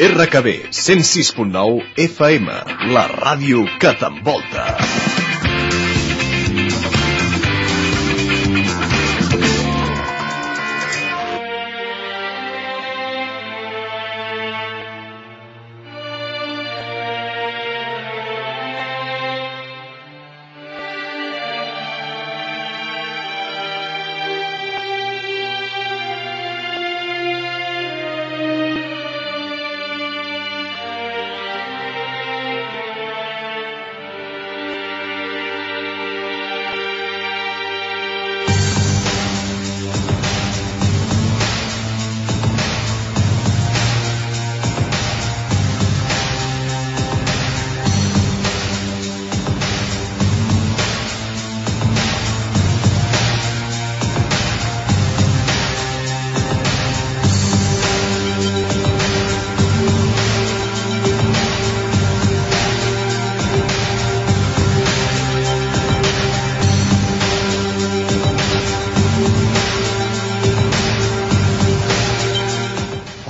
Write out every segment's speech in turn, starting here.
RKB 106.9 FM, la ràdio que t'envolta.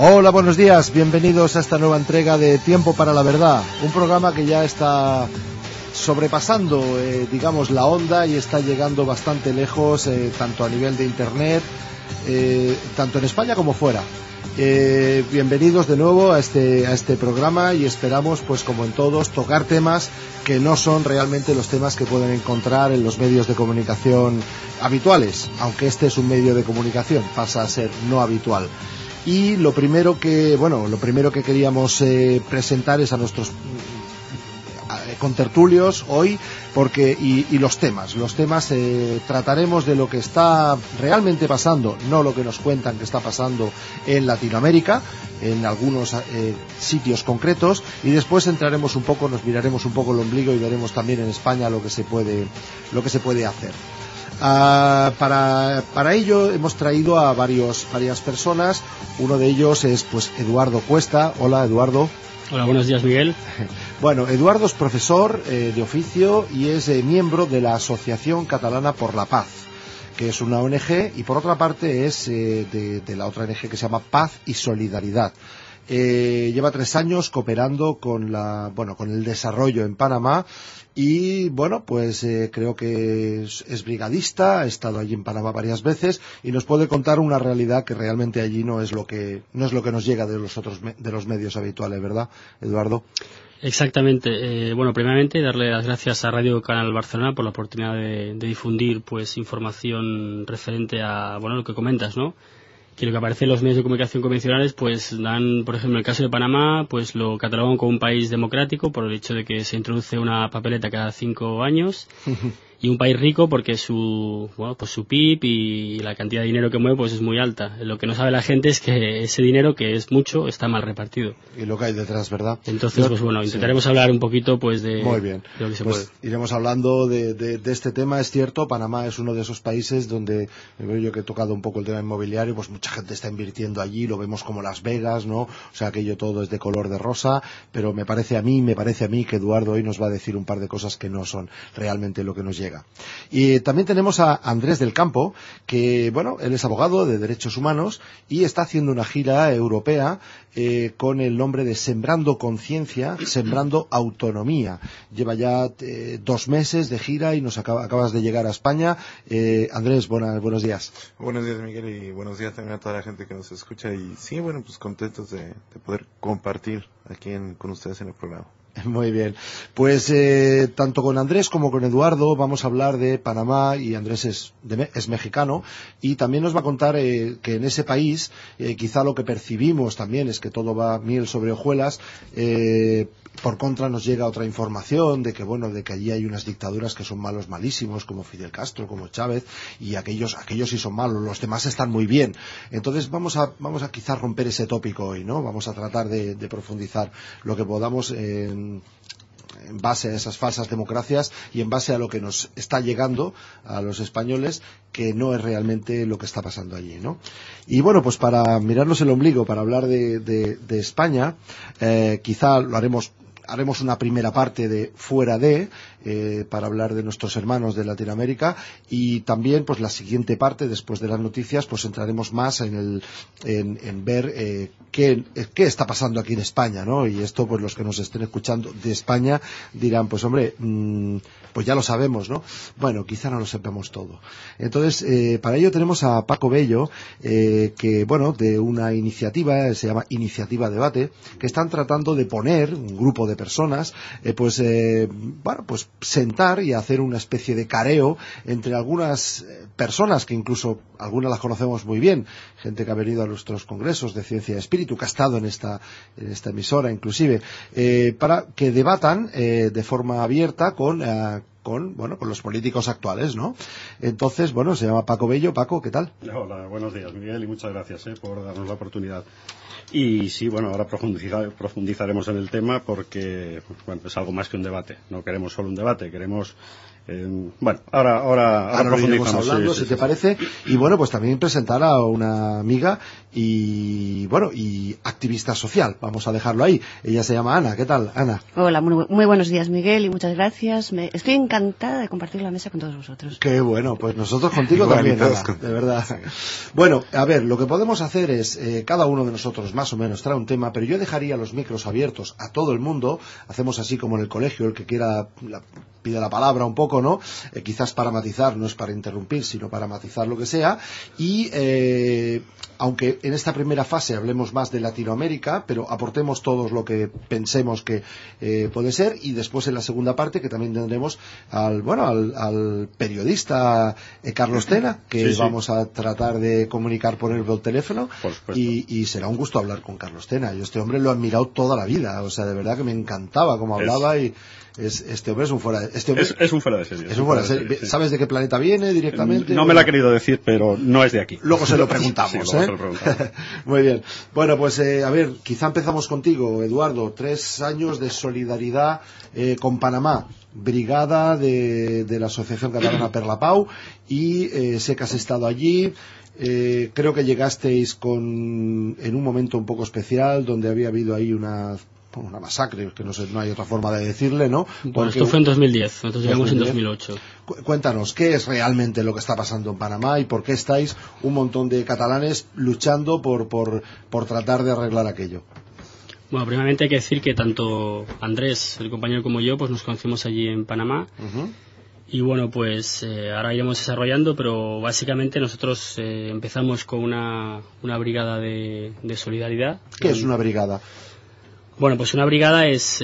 Hola, buenos días, bienvenidos a esta nueva entrega de Tiempo para la Verdad, un programa que ya está sobrepasando, digamos, la onda y está llegando bastante lejos, tanto a nivel de internet, tanto en España como fuera. Bienvenidos de nuevo a este programa y esperamos, pues como en todos, tocar temas que no son realmente los temas que pueden encontrar en los medios de comunicación habituales, aunque este es un medio de comunicación, pasa a ser no habitual. Y lo primero que queríamos presentar es a nuestros contertulios hoy, porque y los temas trataremos de lo que está realmente pasando, no lo que nos cuentan que está pasando en Latinoamérica, en algunos sitios concretos, y después entraremos un poco, nos miraremos un poco el ombligo y veremos también en España lo que se puede hacer. Para ello hemos traído a varias personas. Uno de ellos es pues Eduardo Cuesta. Hola, Eduardo. Hola, buenos días, Miguel. Bueno, Eduardo es profesor de oficio y es miembro de la Asociación Catalana por la Paz, que es una ONG, y por otra parte es de la otra ONG que se llama Paz y Solidaridad. Lleva 3 años cooperando con el desarrollo en Panamá. Y bueno, pues creo que es brigadista, ha estado allí en Panamá varias veces y nos puede contar una realidad que realmente allí no es lo que nos llega de los medios habituales, ¿verdad, Eduardo? Exactamente. Bueno, primeramente darle las gracias a Radio Canal Barcelona por la oportunidad de difundir pues información referente a lo que comentas, ¿no? Que lo que aparece en los medios de comunicación convencionales pues dan, por ejemplo, en el caso de Panamá, pues lo catalogan como un país democrático por el hecho de que se introduce una papeleta cada 5 años y un país rico porque su PIB y la cantidad de dinero que mueve pues es muy alta. Lo que no sabe la gente es que ese dinero, que es mucho, está mal repartido. Y lo que hay detrás, ¿verdad? Entonces, intentaremos hablar un poquito pues de, muy bien. De lo que se puede. Iremos hablando de este tema. Es cierto, Panamá es uno de esos países donde, yo que he tocado un poco el tema inmobiliario, pues mucha gente está invirtiendo allí, lo vemos como Las Vegas, ¿no? O sea, aquello todo es de color de rosa, pero me parece a mí que Eduardo hoy nos va a decir un par de cosas que no son realmente lo que nos llega. Y también tenemos a Andrés del Campo, que él es abogado de derechos humanos y está haciendo una gira europea con el nombre de Sembrando Conciencia, Sembrando Autonomía. Lleva ya 2 meses de gira y acabas de llegar a España. Andrés, buenos días. Buenos días, Miguel, y buenos días también a toda la gente que nos escucha. Y sí, pues contentos de poder compartir aquí con ustedes en el programa. Muy bien, pues tanto con Andrés como con Eduardo vamos a hablar de Panamá, y Andrés es mexicano y también nos va a contar que en ese país quizá lo que percibimos también es que todo va miel sobre hojuelas. Por contra nos llega otra información de que allí hay unas dictaduras que son malos, malísimos, como Fidel Castro, como Chávez, y aquellos sí son malos, los demás están muy bien. Entonces vamos a quizás romper ese tópico hoy, ¿no? Vamos a tratar de profundizar lo que podamos en base a esas falsas democracias y en base a lo que nos está llegando a los españoles, que no es realmente lo que está pasando allí, ¿no? Y pues para mirarnos el ombligo, para hablar de España, quizá lo haremos haremos una primera parte de Fuera de, para hablar de nuestros hermanos de Latinoamérica, y también pues la siguiente parte, después de las noticias, pues entraremos más en ver qué está pasando aquí en España, ¿no? Y esto, pues los que nos estén escuchando de España dirán, pues hombre, pues ya lo sabemos, ¿no? Bueno, quizá no lo sepamos todo. Entonces, para ello tenemos a Paco Bello, que, bueno, de una iniciativa, se llama Iniciativa Debate, que están tratando de poner un grupo de personas, pues sentar y hacer una especie de careo entre algunas personas que incluso algunas las conocemos muy bien, gente que ha venido a nuestros congresos de Ciencia y Espíritu, que ha estado en esta emisora inclusive, para que debatan de forma abierta con los políticos actuales, ¿no? Entonces, bueno, se llama Paco Bello. Paco, ¿qué tal? Hola, buenos días, Miguel, y muchas gracias por darnos la oportunidad. Y sí, bueno, ahora profundizaremos en el tema porque, bueno, es algo más que un debate. No queremos solo un debate, queremos... ahora profundizamos hablando, si te parece. Y bueno, pues también presentar a una amiga y activista social, vamos a dejarlo ahí. Ella se llama Ana. ¿Qué tal, Ana? Hola, muy buenos días, Miguel, y muchas gracias. Estoy encantada de compartir la mesa con todos vosotros. Qué bueno, pues nosotros contigo también, Ana, de verdad. Sí. Bueno, a ver, lo que podemos hacer es, cada uno de nosotros más o menos trae un tema, pero yo dejaría los micros abiertos a todo el mundo. Hacemos así como en el colegio, el que quiera pide la palabra un poco, ¿no? Quizás para matizar, no es para interrumpir, sino para matizar lo que sea. Y aunque en esta primera fase hablemos más de Latinoamérica, pero aportemos todos lo que pensemos que puede ser, y después en la segunda parte, que también tendremos al periodista Carlos Tena, que vamos a tratar de comunicar por el teléfono, y será un gusto hablar con Carlos Tena. Yo este hombre lo he admirado toda la vida, o sea, de verdad que me encantaba cómo hablaba, y este hombre es un fuera de serie. Es un fuera de serie. Es un fuera de serie. Sí. ¿Sabes de qué planeta viene directamente? No me lo ha querido decir, pero no es de aquí. Luego se lo preguntamos. Sí, luego se lo preguntamos. Muy bien. Bueno, pues a ver, quizá empezamos contigo, Eduardo. 3 años de solidaridad con Panamá. Brigada de la Asociación Catalana Per la Pau, y sé que has estado allí. Creo que llegasteis en un momento un poco especial, donde había habido ahí una masacre, que no hay otra forma de decirle, ¿no? Bueno, esto fue en 2010, nosotros llegamos en 2008. Cuéntanos, ¿qué es realmente lo que está pasando en Panamá y por qué estáis un montón de catalanes luchando por tratar de arreglar aquello? Bueno, primeramente hay que decir que tanto Andrés, el compañero, como yo, pues nos conocimos allí en Panamá. Y bueno, pues ahora iremos desarrollando, pero básicamente nosotros empezamos con una brigada de solidaridad. ¿Qué es una brigada? Bueno, pues una brigada es,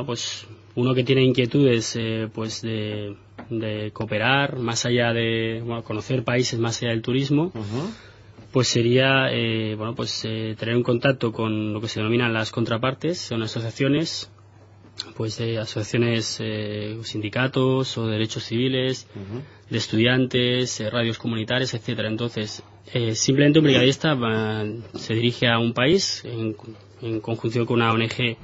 pues uno que tiene inquietudes, pues de cooperar, más allá de, conocer países más allá del turismo, pues sería, tener un contacto con lo que se denominan las contrapartes, son asociaciones, pues de asociaciones, sindicatos o derechos civiles, de estudiantes, radios comunitarias, etcétera. Entonces, simplemente un brigadista se dirige a un país en conjunción con una ONG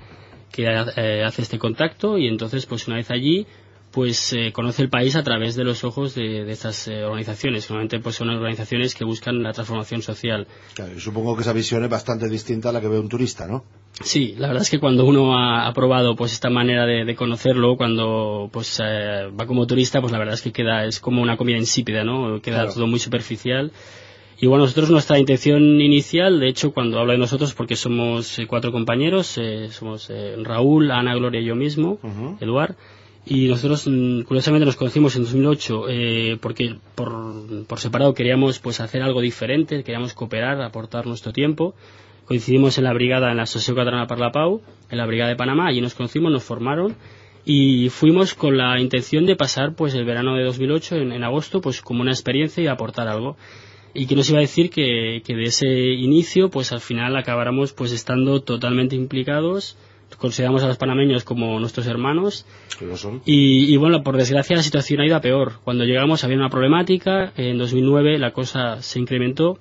que hace este contacto, y entonces pues una vez allí pues conoce el país a través de los ojos de estas organizaciones, que normalmente pues son organizaciones que buscan la transformación social. Claro, y supongo que esa visión es bastante distinta a la que ve un turista, ¿no? Sí, la verdad es que cuando uno ha probado pues esta manera de conocerlo, cuando pues va como turista, pues la verdad es que es como una comida insípida, ¿no? Queda todo muy superficial. Y bueno, nosotros, nuestra intención inicial, de hecho, cuando hablo de nosotros, porque somos 4 compañeros, somos Raúl, Ana, Gloria y yo mismo, Eduard, y nosotros curiosamente nos conocimos en 2008 porque por separado queríamos pues hacer algo diferente, queríamos cooperar, aportar nuestro tiempo. Coincidimos en la brigada, en la Asociación Catalana Per la Pau, en la brigada de Panamá, allí nos conocimos, nos formaron, y fuimos con la intención de pasar pues el verano de 2008, en agosto, pues como una experiencia y aportar algo. Y que nos iba a decir que de ese inicio, pues al final acabáramos pues estando totalmente implicados. Consideramos a los panameños como nuestros hermanos. Y bueno, por desgracia la situación ha ido a peor. Cuando llegamos había una problemática, en 2009 la cosa se incrementó,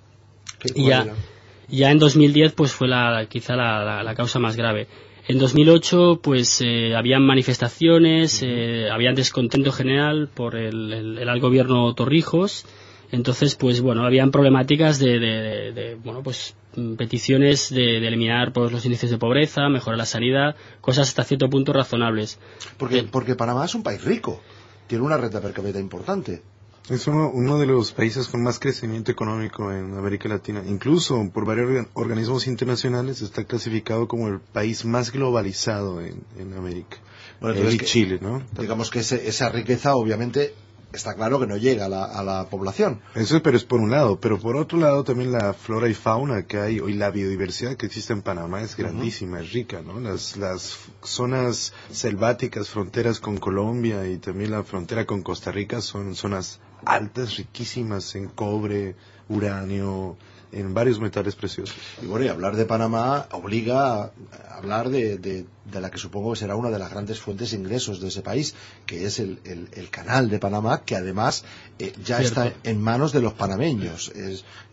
y ya en 2010 pues fue quizá la causa más grave. En 2008 pues habían manifestaciones, había descontento general por el gobierno Torrijos. Entonces, pues bueno, habían problemáticas de bueno, pues peticiones de eliminar pues los índices de pobreza, mejorar la sanidad, cosas hasta cierto punto razonables. Porque Panamá es un país rico, tiene una renta per cápita importante. Es uno de los países con más crecimiento económico en América Latina. Incluso por varios organismos internacionales está clasificado como el país más globalizado en América. Bueno, y Chile, ¿no? Digamos que esa riqueza obviamente está claro que no llega a la población. Eso, pero es por un lado. Pero por otro lado también la flora y fauna que hay, y la biodiversidad que existe en Panamá es grandísima, es rica, ¿no? Las zonas selváticas, fronteras con Colombia y también la frontera con Costa Rica son zonas altas, riquísimas en cobre, uranio, en varios metales preciosos. Y bueno, y hablar de Panamá obliga a hablar de la que supongo que será una de las grandes fuentes de ingresos de ese país, que es el canal de Panamá, que además ya Cierto. está en manos de los panameños.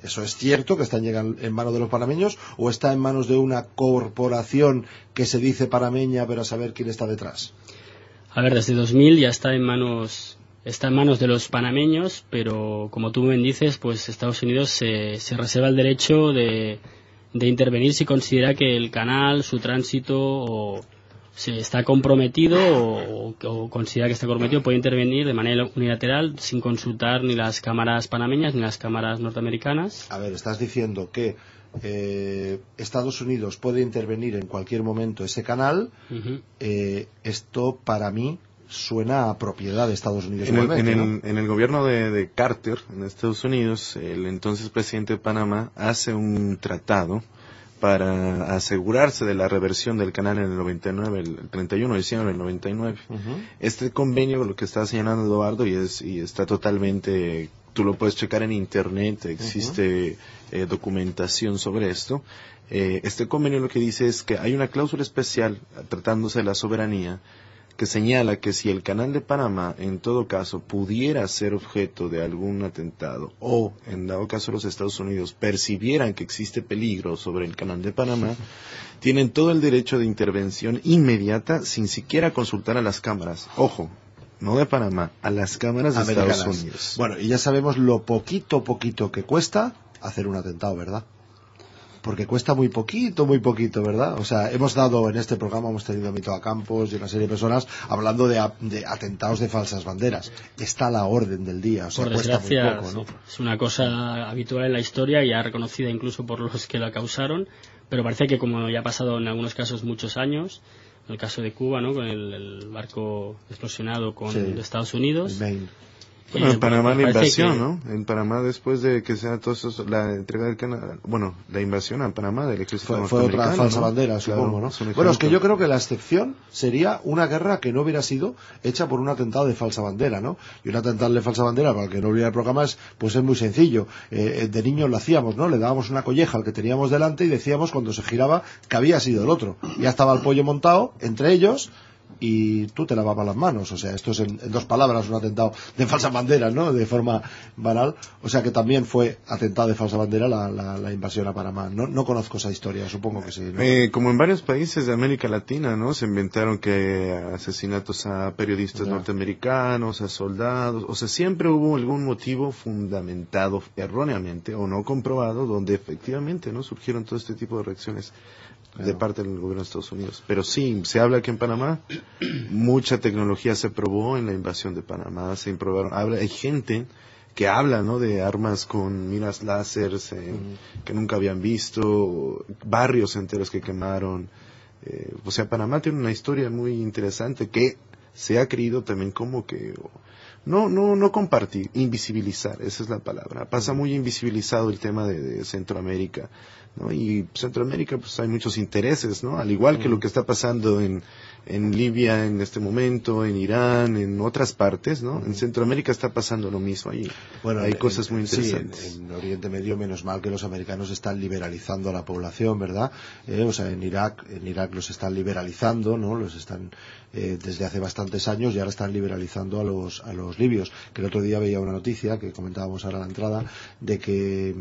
¿Eso es cierto que está en manos de los panameños o está en manos de una corporación que se dice panameña, pero a saber quién está detrás? A ver, desde 2000 ya está en manos de los panameños, pero como tú bien dices, pues Estados Unidos se reserva el derecho de intervenir si considera que el canal, su tránsito, o se está comprometido o considera que está comprometido, puede intervenir de manera unilateral sin consultar ni las cámaras panameñas ni las cámaras norteamericanas. A ver, estás diciendo que Estados Unidos puede intervenir en cualquier momento ese canal. Esto para mí suena a propiedad de Estados Unidos. En el gobierno de Carter, en Estados Unidos, el entonces presidente de Panamá hace un tratado para asegurarse de la reversión del canal en el 99, el 31 de diciembre del 99. Este convenio, lo que está señalando Eduardo, y está totalmente, tú lo puedes checar en internet, existe documentación sobre esto. Este convenio lo que dice es que hay una cláusula especial tratándose de la soberanía que señala que si el canal de Panamá en todo caso pudiera ser objeto de algún atentado o en dado caso los Estados Unidos percibieran que existe peligro sobre el canal de Panamá, tienen todo el derecho de intervención inmediata sin siquiera consultar a las cámaras. Ojo, no de Panamá, a las cámaras de Estados Unidos. Bueno, y ya sabemos lo poquito que cuesta hacer un atentado, ¿verdad? Porque cuesta muy poquito, ¿verdad? O sea, hemos dado en este programa, hemos tenido a Mitoa Campos y una serie de personas hablando de atentados de falsas banderas. Está a la orden del día, o sea, por cuesta desgracia, muy poco, ¿no? sí, es una cosa habitual en la historia y ya reconocida incluso por los que la causaron, pero parece que como ya ha pasado en algunos casos muchos años, en el caso de Cuba, ¿no? Con el barco explosionado de Estados Unidos. Bueno, en Panamá la invasión, ¿no? En Panamá, después de que sea todo eso, la entrega del canal, bueno, la invasión a Panamá del ejército norteamericano, fue otra falsa bandera, claro, supongo, ¿no? Bueno, es que yo creo que la excepción sería una guerra que no hubiera sido hecha por un atentado de falsa bandera, ¿no? Y un atentado de falsa bandera, para el que no olvide el programa, es muy sencillo. De niños lo hacíamos, ¿no? Le dábamos una colleja al que teníamos delante y decíamos cuando se giraba que había sido el otro. Ya estaba el pollo montado entre ellos y tú te lavabas las manos. O sea, esto es en dos palabras un atentado de falsa bandera, ¿no? De forma banal. O sea que también fue atentado de falsa bandera la invasión a Panamá. No conozco esa historia, supongo que sí, ¿no? Como en varios países de América Latina, ¿no? Se inventaron que asesinatos a periodistas norteamericanos, a soldados, o sea, siempre hubo algún motivo fundamentado erróneamente o no comprobado donde efectivamente no surgieron todo este tipo de reacciones de parte del gobierno de Estados Unidos. Pero sí, se habla que en Panamá mucha tecnología se probó en la invasión de Panamá, hay gente que habla, ¿no? De armas con miras láser que nunca habían visto, barrios enteros que quemaron. O sea, Panamá tiene una historia muy interesante que se ha creído también como que no compartir, invisibilizar, esa es la palabra. Pasa muy invisibilizado el tema de Centroamérica, ¿no? Y Centroamérica, pues hay muchos intereses, ¿no? Al igual que lo que está pasando en Libia en este momento, en Irán, en otras partes, ¿no? En Centroamérica está pasando lo mismo ahí. Bueno, hay cosas muy interesantes. Sí, en Oriente Medio, menos mal que los americanos están liberalizando a la población, ¿verdad? O sea, en Irak los están liberalizando, ¿no? Los están desde hace bastantes años y ahora están liberalizando a los libios. Que el otro día veía una noticia que comentábamos ahora a la entrada de que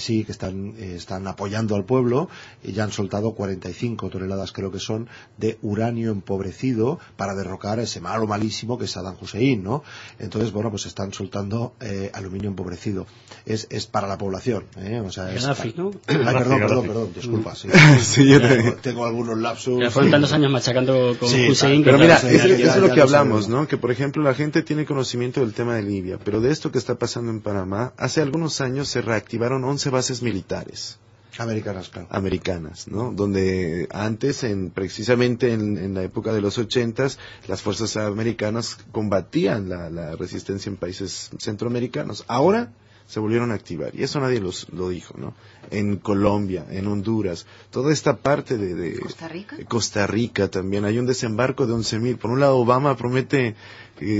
sí, que están apoyando apoyando al pueblo, y ya han soltado 45 toneladas, creo que son, de uranio empobrecido para derrocar a ese malo malísimo que es Saddam Hussein, ¿no? Entonces, bueno, pues están soltando aluminio empobrecido. Es para la población, o sea, Gaddafi, ¿no? Perdón, disculpa, sí. Sí, yo tengo algunos lapsus. Ya fueron tantos años machacando con Hussein. Pero mira, eso es lo que ya hablamos, ¿no? Que por ejemplo la gente tiene conocimiento del tema de Libia, pero de esto que está pasando en Panamá, hace algunos años se reactivaron 11 bases militares. Americanas, claro. Americanas, ¿no? Donde antes, precisamente en la época de los 80s, las fuerzas americanas combatían la resistencia en países centroamericanos. Ahora se volvieron a activar, y eso nadie lo dijo, ¿no? En Colombia, en Honduras, toda esta parte de ¿Costa Rica? Costa Rica también, hay un desembarco de 11,000. Por un lado, Obama promete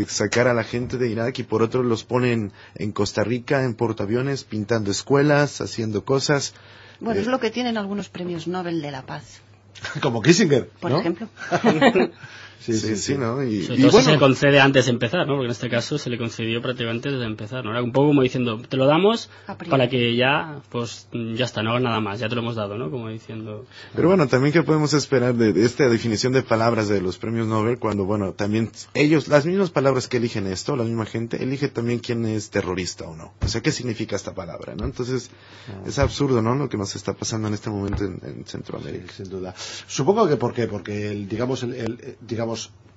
sacar a la gente de Irak, y por otro los ponen en Costa Rica, en portaaviones, pintando escuelas, haciendo cosas. Bueno, es lo que tienen algunos premios Nobel de la Paz. Como Kissinger, Por ¿no? ejemplo. Sí, ¿no? Y Sobre todo bueno, se le concede antes de empezar, ¿no? Porque en este caso se le concedió prácticamente desde empezar, ¿no? Era un poco como diciendo, te lo damos para que ya, pues, ya está, no hagas nada más, ya te lo hemos dado, ¿no? Como diciendo... Pero bueno, también ¿qué podemos esperar de esta definición de palabras de los premios Nobel cuando, bueno, también ellos, las mismas palabras que eligen esto, la misma gente, elige también quién es terrorista o no? O sea, ¿qué significa esta palabra, no? Entonces, es absurdo, ¿no? Lo que nos está pasando en este momento en Centroamérica. Sí, sin duda. Supongo que, ¿por qué? Porque, digamos,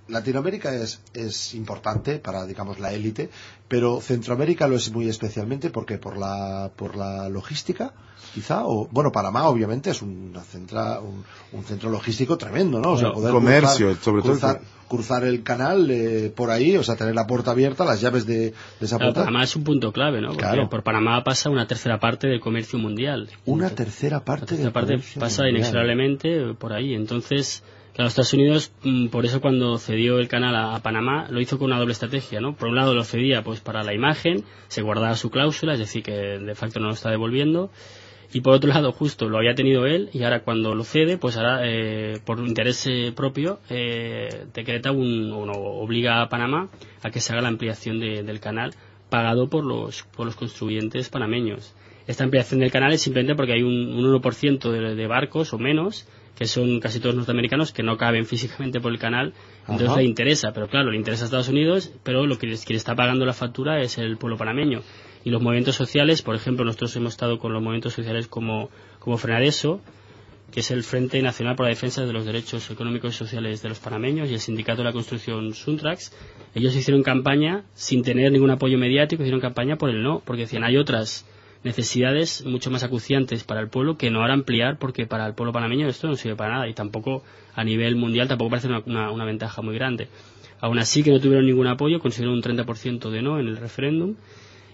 Latinoamérica es importante para, digamos, la élite, pero Centroamérica lo es muy especialmente porque por la logística, quizá, o bueno, Panamá obviamente es un centro logístico tremendo, ¿no? O sea, poder comercio, sobre todo cruzar el canal por ahí, o sea, tener la puerta abierta, las llaves de esa puerta. Panamá es un punto clave, ¿no? Porque claro. Por Panamá pasa una tercera parte del comercio mundial. Una tercera parte del comercio pasa mundial. Inexorablemente por ahí. Entonces, claro, Estados Unidos, por eso cuando cedió el canal a Panamá, lo hizo con una doble estrategia, ¿no? Por un lado lo cedía pues para la imagen, se guardaba su cláusula, es decir, que de facto no lo está devolviendo. Y por otro lado, justo lo había tenido él, y ahora cuando lo cede, pues ahora por interés propio decreta obliga a Panamá a que se haga la ampliación del canal pagado por los contribuyentes panameños. Esta ampliación del canal es simplemente porque hay un 1% de barcos o menos, que son casi todos norteamericanos, que no caben físicamente por el canal, entonces le interesa, pero claro, le interesa a Estados Unidos, pero quien está pagando la factura es el pueblo panameño. Y los movimientos sociales, por ejemplo, nosotros hemos estado con los movimientos sociales como Frenadeso, que es el Frente Nacional por la Defensa de los Derechos Económicos y Sociales de los Panameños, y el Sindicato de la Construcción Suntrax. Ellos hicieron campaña sin tener ningún apoyo mediático, hicieron campaña por el no, porque decían hay otras necesidades mucho más acuciantes para el pueblo que no ahora ampliar, porque para el pueblo panameño esto no sirve para nada, y tampoco a nivel mundial tampoco parece una ventaja muy grande. Aún así, que no tuvieron ningún apoyo, consiguieron un 30% de no en el referéndum.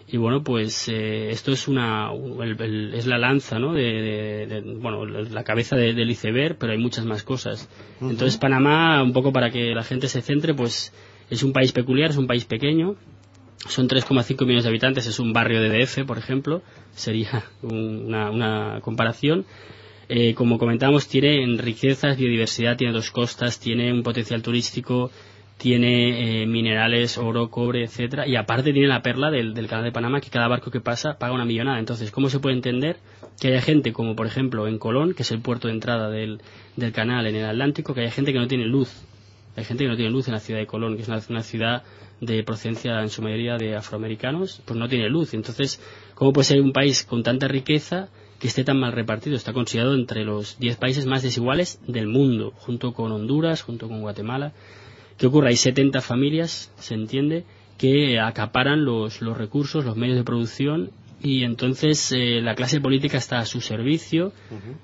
Y bueno, pues esto es es la lanza, ¿no? La cabeza del iceberg, pero hay muchas más cosas. Entonces Panamá, un poco para que la gente se centre, pues es un país peculiar, es un país pequeño, son 3,5 millones de habitantes, es un barrio de DF, por ejemplo, sería una comparación. Como comentábamos, tiene en riquezas, biodiversidad, tiene 2 costas, tiene un potencial turístico, tiene minerales, oro, cobre, etcétera, y aparte tiene la perla del canal de Panamá, que cada barco que pasa paga una millonada. Entonces, ¿cómo se puede entender que haya gente como, por ejemplo, en Colón, que es el puerto de entrada del canal en el Atlántico, que haya gente que no tiene luz? Hay gente que no tiene luz en la ciudad de Colón, que es una ciudad de procedencia en su mayoría de afroamericanos, pues no tiene luz. Entonces, ¿cómo puede ser un país con tanta riqueza que esté tan mal repartido? Está considerado entre los 10 países más desiguales del mundo, junto con Honduras, junto con Guatemala. ¿Qué ocurre? Hay 70 familias, se entiende, que acaparan los recursos, los medios de producción, y entonces la clase política está a su servicio,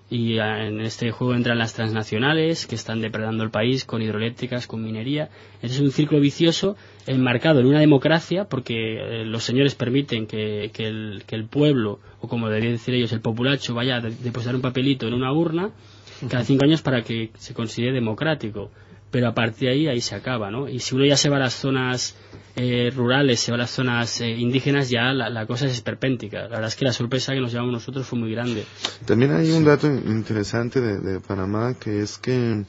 y en este juego entran las transnacionales que están depredando el país con hidroeléctricas, con minería. Es un círculo vicioso enmarcado en una democracia, porque los señores permiten que el pueblo, o como deberían decir ellos, el populacho, vaya a depositar un papelito en una urna cada 5 años para que se considere democrático. Pero a partir de ahí se acaba, ¿no? Y si uno ya se va a las zonas rurales, se va a las zonas indígenas, ya la cosa es esperpéntica. La verdad es que la sorpresa que nos llevamos nosotros fue muy grande. También hay un dato interesante de Panamá, que es que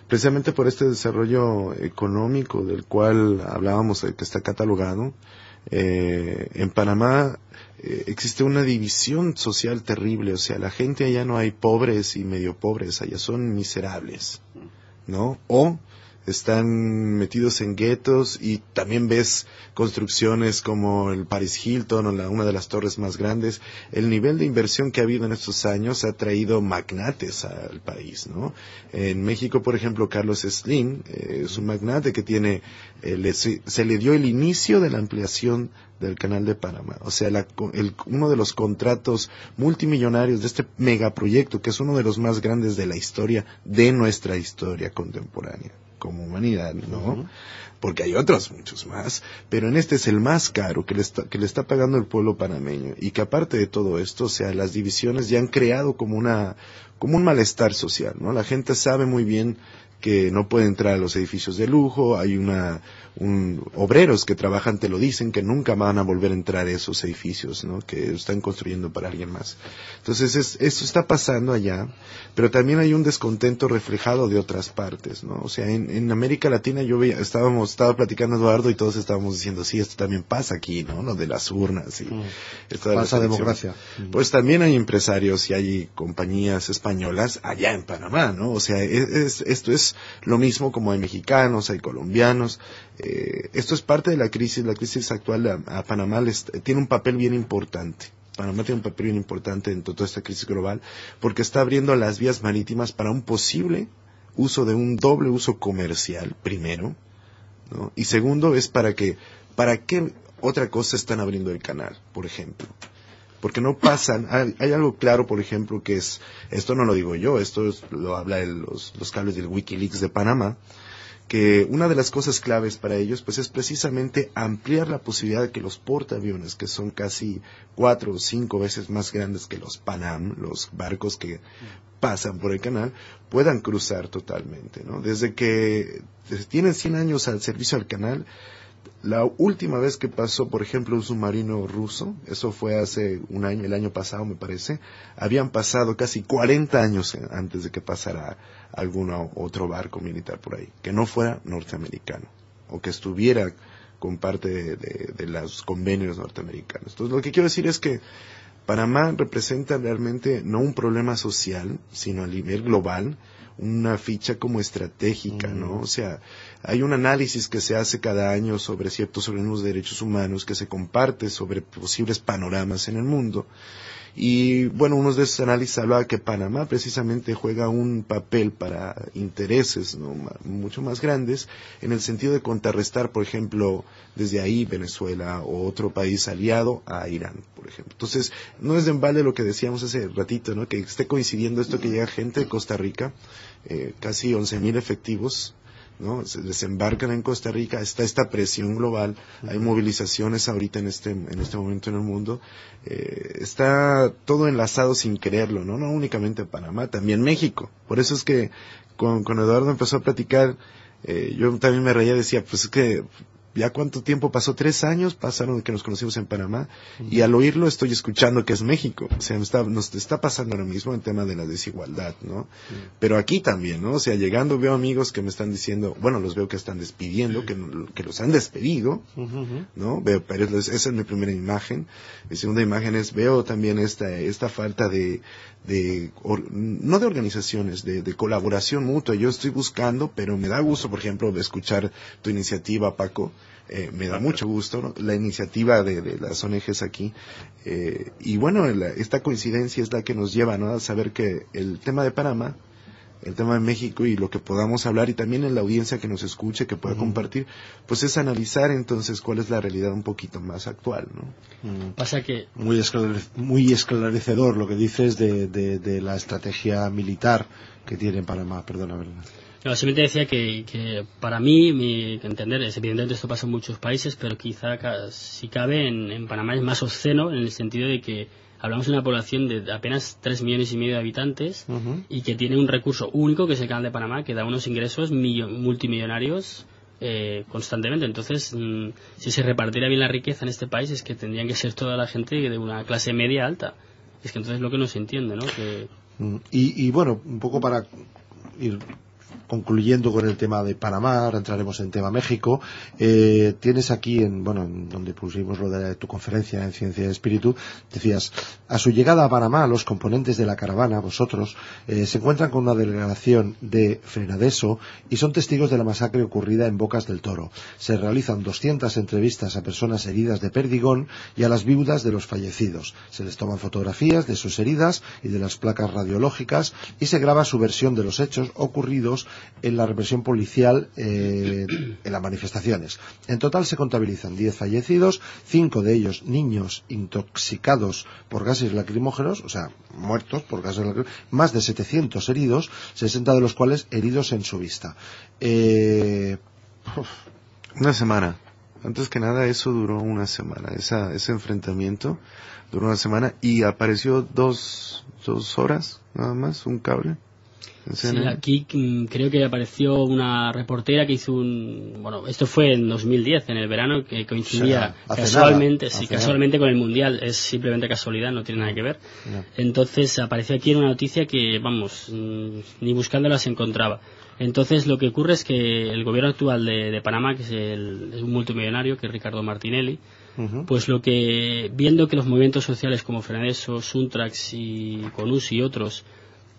precisamente por este desarrollo económico del cual hablábamos, que está catalogado, En Panamá existe una división social terrible, o sea, la gente allá no hay pobres y medio pobres, allá son miserables, ¿no? O están metidos en guetos, y también ves construcciones como el Paris Hilton o una de las torres más grandes. El nivel de inversión que ha habido en estos años ha traído magnates al país, ¿no? En México, por ejemplo, Carlos Slim es un magnate que tiene, se le dio el inicio de la ampliación del Canal de Panamá. O sea, uno de los contratos multimillonarios de este megaproyecto, que es uno de los más grandes de la historia, de nuestra historia contemporánea como humanidad, ¿no? Porque hay otros muchos más, pero en este es el más caro que le está pagando el pueblo panameño, y que aparte de todo esto, o sea, las divisiones ya han creado como un malestar social, ¿no? La gente sabe muy bien que no puede entrar a los edificios de lujo, hay obreros que trabajan, te lo dicen, que nunca van a volver a entrar a esos edificios, ¿no? Que están construyendo para alguien más. Entonces, esto está pasando allá, pero también hay un descontento reflejado de otras partes, ¿no? O sea, en América Latina estaba platicando Eduardo y todos estábamos diciendo, sí, esto también pasa aquí, ¿no? Lo de las urnas y esto de pasa democracia. Pues también hay empresarios y hay compañías españolas allá en Panamá, ¿no? O sea, esto es lo mismo, como hay mexicanos, hay colombianos. Esto es parte de la crisis actual. A Panamá tiene un papel bien importante. Panamá tiene un papel bien importante en toda esta crisis global, porque está abriendo las vías marítimas para un posible uso de un doble uso comercial, primero, ¿no? Y segundo es ¿para qué otra cosa están abriendo el canal, por ejemplo? Porque no pasan, hay algo claro, por ejemplo, que es, esto no lo digo yo, lo habla los cables del Wikileaks de Panamá, que una de las cosas claves para ellos pues es precisamente ampliar la posibilidad de que los portaaviones, que son casi 4 o 5 veces más grandes que los Panam, los barcos que pasan por el canal, puedan cruzar totalmente, ¿no? Desde tienen 100 años al servicio del canal. La última vez que pasó, por ejemplo, un submarino ruso, eso fue hace un año, el año pasado me parece, habían pasado casi 40 años antes de que pasara algún otro barco militar por ahí, que no fuera norteamericano, o que estuviera con parte de los convenios norteamericanos. Entonces, lo que quiero decir es que Panamá representa realmente no un problema social, sino a nivel global, una ficha como estratégica, ¿no? O sea, hay un análisis que se hace cada año sobre ciertos organismos de derechos humanos, que se comparte sobre posibles panoramas en el mundo. Y bueno, uno de esos análisis hablaba que Panamá precisamente juega un papel para intereses, ¿no?, mucho más grandes, en el sentido de contrarrestar, por ejemplo, desde ahí Venezuela o otro país aliado a Irán, por ejemplo. Entonces, no es de embalde lo que decíamos hace ratito, ¿no?, que esté coincidiendo esto, que llega gente de Costa Rica, casi 11,000 efectivos, ¿no? Se desembarcan en Costa Rica, está esta presión global, hay movilizaciones ahorita en este momento en el mundo, está todo enlazado sin quererlo, no únicamente Panamá, también México. Por eso es que con Eduardo empezó a platicar, yo también me reía, decía, pues es que ya cuánto tiempo pasó, 3 años pasaron de que nos conocimos en Panamá, y al oírlo estoy escuchando que es México. O sea, nos está pasando ahora mismo el tema de la desigualdad, ¿no? Pero aquí también, ¿no? O sea, llegando veo amigos que me están diciendo, bueno, los veo que están despidiendo, que los han despedido, ¿no? Pero esa es mi primera imagen. Mi segunda imagen es, veo también esta falta no de organizaciones, de colaboración mutua. Yo estoy buscando, pero me da gusto, por ejemplo, de escuchar tu iniciativa, Paco. Me da mucho gusto, ¿no?, la iniciativa de las ONGs aquí, y bueno, esta coincidencia es la que nos lleva, ¿no?, a saber que el tema de Panamá, el tema de México y lo que podamos hablar, y también en la audiencia que nos escuche, que pueda compartir, pues es analizar entonces cuál es la realidad un poquito más actual, ¿no? Pasa que muy esclarecedor lo que dices de la estrategia militar que tiene Panamá. Perdona, ¿verdad? No, simplemente decía que para mí, mi entender, es evidentemente esto pasa en muchos países, pero quizá si cabe en Panamá es más obsceno, en el sentido de que hablamos de una población de apenas 3,5 millones de habitantes, y que tiene un recurso único, que es el Canal de Panamá, que da unos ingresos multimillonarios constantemente. Entonces, si se repartiera bien la riqueza en este país, es que tendrían que ser toda la gente de una clase media alta. Es que entonces lo que no se entiende, ¿no? Y bueno, un poco para ir concluyendo con el tema de Panamá, ahora entraremos en tema México. Tienes aquí, en donde pusimos lo de tu conferencia en Ciencia y Espíritu, decías, a su llegada a Panamá, los componentes de la caravana, vosotros, se encuentran con una delegación de Frenadeso y son testigos de la masacre ocurrida en Bocas del Toro. Se realizan 200 entrevistas a personas heridas de perdigón y a las viudas de los fallecidos. Se les toman fotografías de sus heridas y de las placas radiológicas y se graba su versión de los hechos ocurridos en la represión policial en las manifestaciones. En total se contabilizan 10 fallecidos, 5 de ellos niños intoxicados por gases lacrimógenos, o sea, muertos por gases lacrimógenos, más de 700 heridos, 60 de los cuales heridos en su vista. Una semana. Antes que nada, eso duró una semana. Ese enfrentamiento duró una semana y apareció dos horas, nada más, un cable. Sí, aquí creo que apareció una reportera que hizo esto fue en 2010, en el verano, que coincidía casualmente con el Mundial. Es simplemente casualidad, no tiene nada que ver. No. Entonces apareció aquí en una noticia que, ni buscándola se encontraba. Entonces lo que ocurre es que el gobierno actual de Panamá, que es un multimillonario, que es Ricardo Martinelli, pues viendo que los movimientos sociales como Frenadeso, Suntrax y Conus y otros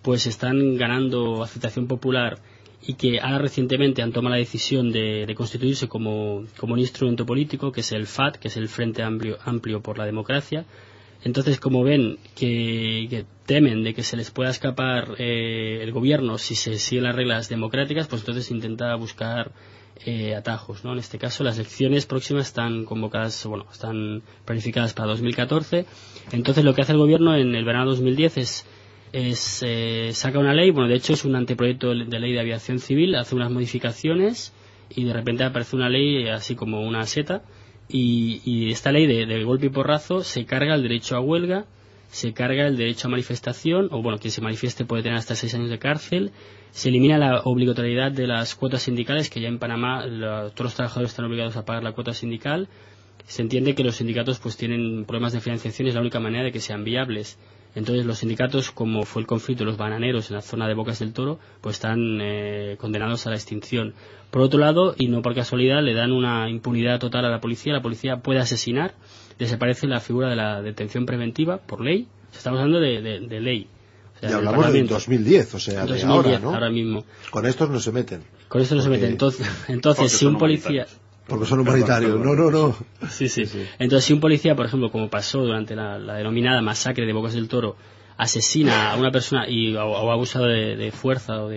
pues están ganando aceptación popular y que ahora recientemente han tomado la decisión de constituirse como un instrumento político, que es el FAD, que es el Frente Amplio por la Democracia. Entonces, como ven que temen de que se les pueda escapar el gobierno si se siguen las reglas democráticas, pues entonces intenta buscar atajos, ¿no? En este caso, las elecciones próximas están convocadas, están planificadas para 2014. Entonces, lo que hace el gobierno en el verano de 2010 saca una ley, de hecho es un anteproyecto de ley de aviación civil, hace unas modificaciones y de repente aparece una ley así como una seta y esta ley de golpe y porrazo se carga el derecho a huelga, se carga el derecho a manifestación, quien se manifieste puede tener hasta 6 años de cárcel, se elimina la obligatoriedad de las cuotas sindicales, que ya en Panamá todos los trabajadores están obligados a pagar la cuota sindical. Se entiende que los sindicatos pues tienen problemas de financiación y es la única manera de que sean viables. Entonces los sindicatos, como fue el conflicto de los bananeros en la zona de Bocas del Toro, pues están condenados a la extinción. Por otro lado, y no por casualidad, le dan una impunidad total a la policía puede asesinar, desaparece la figura de la detención preventiva por ley. Estamos hablando de ley. O sea, y hablamos de 2010, o sea, 2010, de ahora, ¿no? Ahora mismo. Con estos no se meten. Con estos no se meten. Entonces si un policía... Porque son humanitarios. No. Sí. Entonces, si un policía, por ejemplo, como pasó durante la denominada masacre de Bocas del Toro, asesina a una persona o ha abusado de fuerza o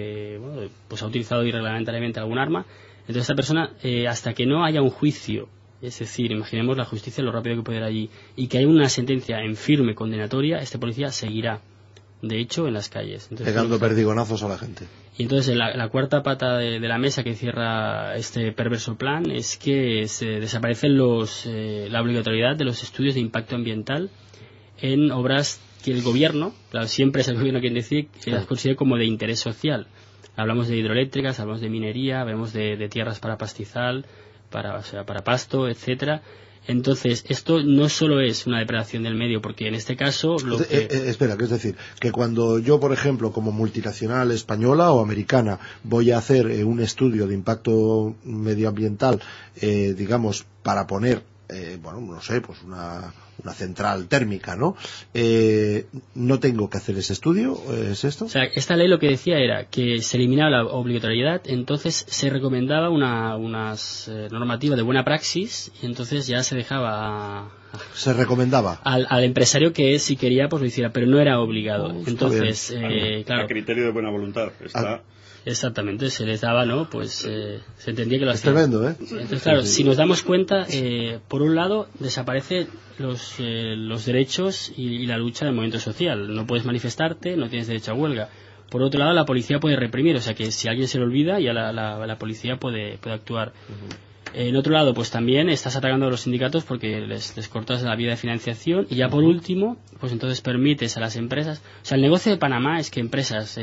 pues ha utilizado irreglamentariamente algún arma, entonces esta persona, hasta que no haya un juicio, es decir, imaginemos la justicia lo rápido que puede ir allí, y que haya una sentencia en firme condenatoria, este policía seguirá, de hecho, en las calles. Entonces, pegando perdigonazos a la gente. Y entonces la cuarta pata de la mesa que cierra este perverso plan es que se desaparecen la obligatoriedad de los estudios de impacto ambiental en obras que el gobierno, claro, siempre es el gobierno quien decide, que las considere como de interés social. Hablamos de hidroeléctricas, hablamos de minería, hablamos de tierras para pastizal, para pasto, etcétera. Entonces, esto no solo es una depredación del medio, porque en este caso... Espera, que es decir, que cuando yo, por ejemplo, como multinacional española o americana, voy a hacer un estudio de impacto medioambiental, digamos, para poner, pues una central térmica, ¿no? ¿No tengo que hacer ese estudio? ¿Es esto? O sea, esta ley lo que decía era que se eliminaba la obligatoriedad, entonces se recomendaba unas normativas de buena praxis y entonces ya se dejaba se recomendaba al empresario que si quería pues lo hiciera, pero no era obligado. Entonces, claro, a criterio de buena voluntad está. Exactamente, se les daba, ¿no? Pues se entendía que lo hacían. Es tremendo, ¿eh? Entonces, claro, si nos damos cuenta, por un lado, desaparecen los derechos y la lucha del movimiento social. No puedes manifestarte, no tienes derecho a huelga. Por otro lado, la policía puede reprimir, o sea que si alguien se le olvida, ya la policía puede actuar. En otro lado, pues también estás atacando a los sindicatos porque les cortas la vía de financiación y ya por último, pues entonces permites a las empresas... O sea, el negocio de Panamá es que empresas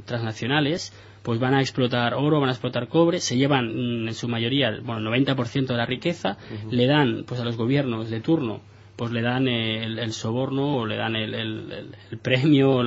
transnacionales pues van a explotar oro, van a explotar cobre, se llevan en su mayoría, el 90% de la riqueza, le dan pues a los gobiernos de turno, pues le dan el soborno o le dan el premio o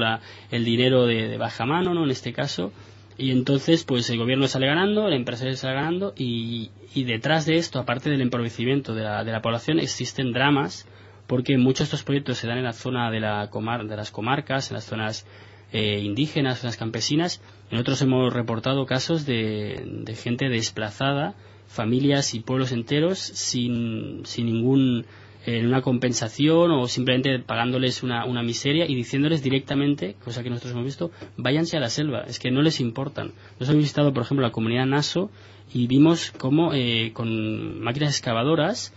el dinero de baja mano, ¿no? En este caso, Y entonces, pues el gobierno sale ganando, el empresario sale ganando, y detrás de esto, aparte del empobrecimiento de la población, existen dramas, porque muchos de estos proyectos se dan en la zona de las comarcas, en las zonas indígenas, zonas campesinas. Nosotros hemos reportado casos de gente desplazada, familias y pueblos enteros sin ningún una compensación, o simplemente pagándoles una miseria y diciéndoles directamente, cosa que nosotros hemos visto, váyanse a la selva, es que no les importan. Nosotros hemos visitado, por ejemplo, la comunidad Naso, y vimos cómo con máquinas excavadoras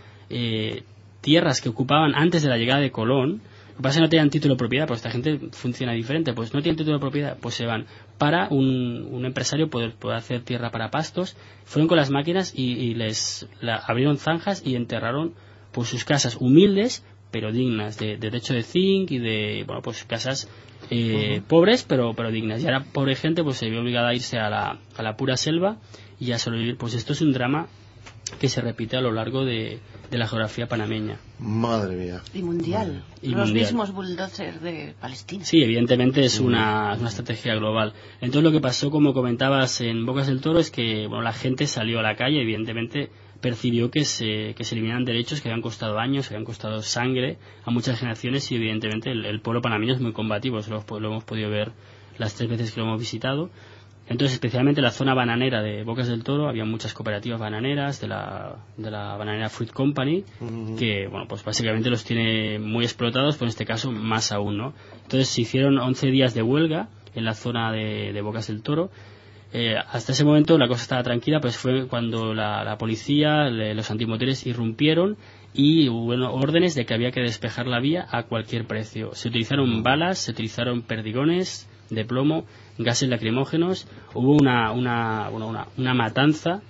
tierras que ocupaban antes de la llegada de Colón, lo que pasa es que no tenían título de propiedad, pues esta gente funciona diferente, pues no tienen título de propiedad, pues se van para un empresario poder hacer tierra para pastos. Fueron con las máquinas y abrieron zanjas y enterraron pues sus casas humildes pero dignas, de techo de zinc y de, bueno, pues casas pobres pero dignas. Y ahora pobre gente pues se vio obligada a irse a la pura selva y a sobrevivir. Pues esto es un drama que se repite a lo largo de la geografía panameña. Madre mía. Y mundial. Los mismos bulldozers de Palestina. Sí, evidentemente es una estrategia global. Entonces lo que pasó, como comentabas, en Bocas del Toro es que la gente salió a la calle, evidentemente percibió que se eliminaban derechos que habían costado años, que habían costado sangre a muchas generaciones, y evidentemente el pueblo panameño es muy combativo, eso lo hemos podido ver las 3 veces que lo hemos visitado. Entonces, especialmente en la zona bananera de Bocas del Toro había muchas cooperativas bananeras de la bananera Fruit Company, que, bueno, pues básicamente los tiene muy explotados, pero en este caso más aún, ¿no? Entonces se hicieron 11 días de huelga en la zona de Bocas del Toro. Hasta ese momento la cosa estaba tranquila, pues fue cuando la policía, los antimotines irrumpieron y hubo órdenes de que había que despejar la vía a cualquier precio. Se utilizaron balas, se utilizaron perdigones de plomo, gases lacrimógenos, hubo una matanza.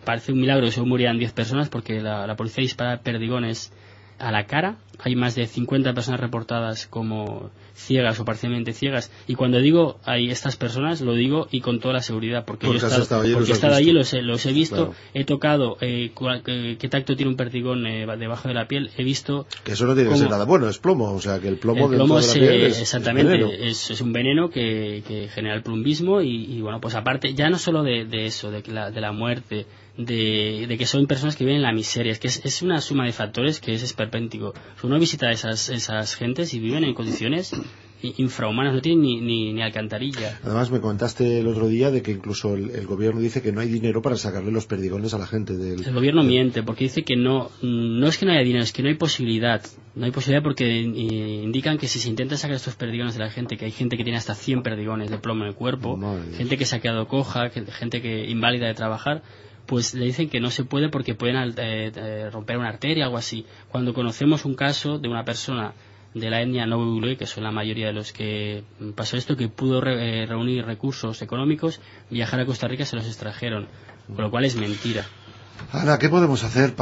Parece un milagro que solo murieran 10 personas porque la policía dispara perdigones a la cara. Hay más de 50 personas reportadas como ciegas o parcialmente ciegas, y cuando digo hay estas personas lo digo y con toda la seguridad porque yo he estado allí, los he visto, claro. He tocado qué tacto tiene un perdigón debajo de la piel, he visto que eso no tiene que ser nada bueno, es plomo, o sea que el plomo dentro de la piel exactamente, es un veneno que genera el plumbismo y bueno, pues aparte ya no solo de eso, de la muerte, de que son personas que viven en la miseria, es que es una suma de factores que es esperpéntico. Uno visita a esas gentes y viven en condiciones infrahumanas, no tienen ni alcantarilla. Además me comentaste el otro día de que incluso el gobierno dice que no hay dinero para sacarle los perdigones a la gente. El gobierno miente porque dice que no es que no haya dinero, es que no hay posibilidad. No hay posibilidad porque indican que si se intenta sacar estos perdigones de la gente, que hay gente que tiene hasta 100 perdigones de plomo en el cuerpo, gente que se ha quedado coja, gente que inválida de trabajar, pues le dicen que no se puede porque pueden romper una arteria o algo así. Cuando conocemos un caso de una persona de la etnia Nobugle, que son la mayoría de los que pasó esto, que pudo reunir recursos económicos, viajar a Costa Rica, se los extrajeron, con lo cual es mentira. Ana, ¿qué podemos hacer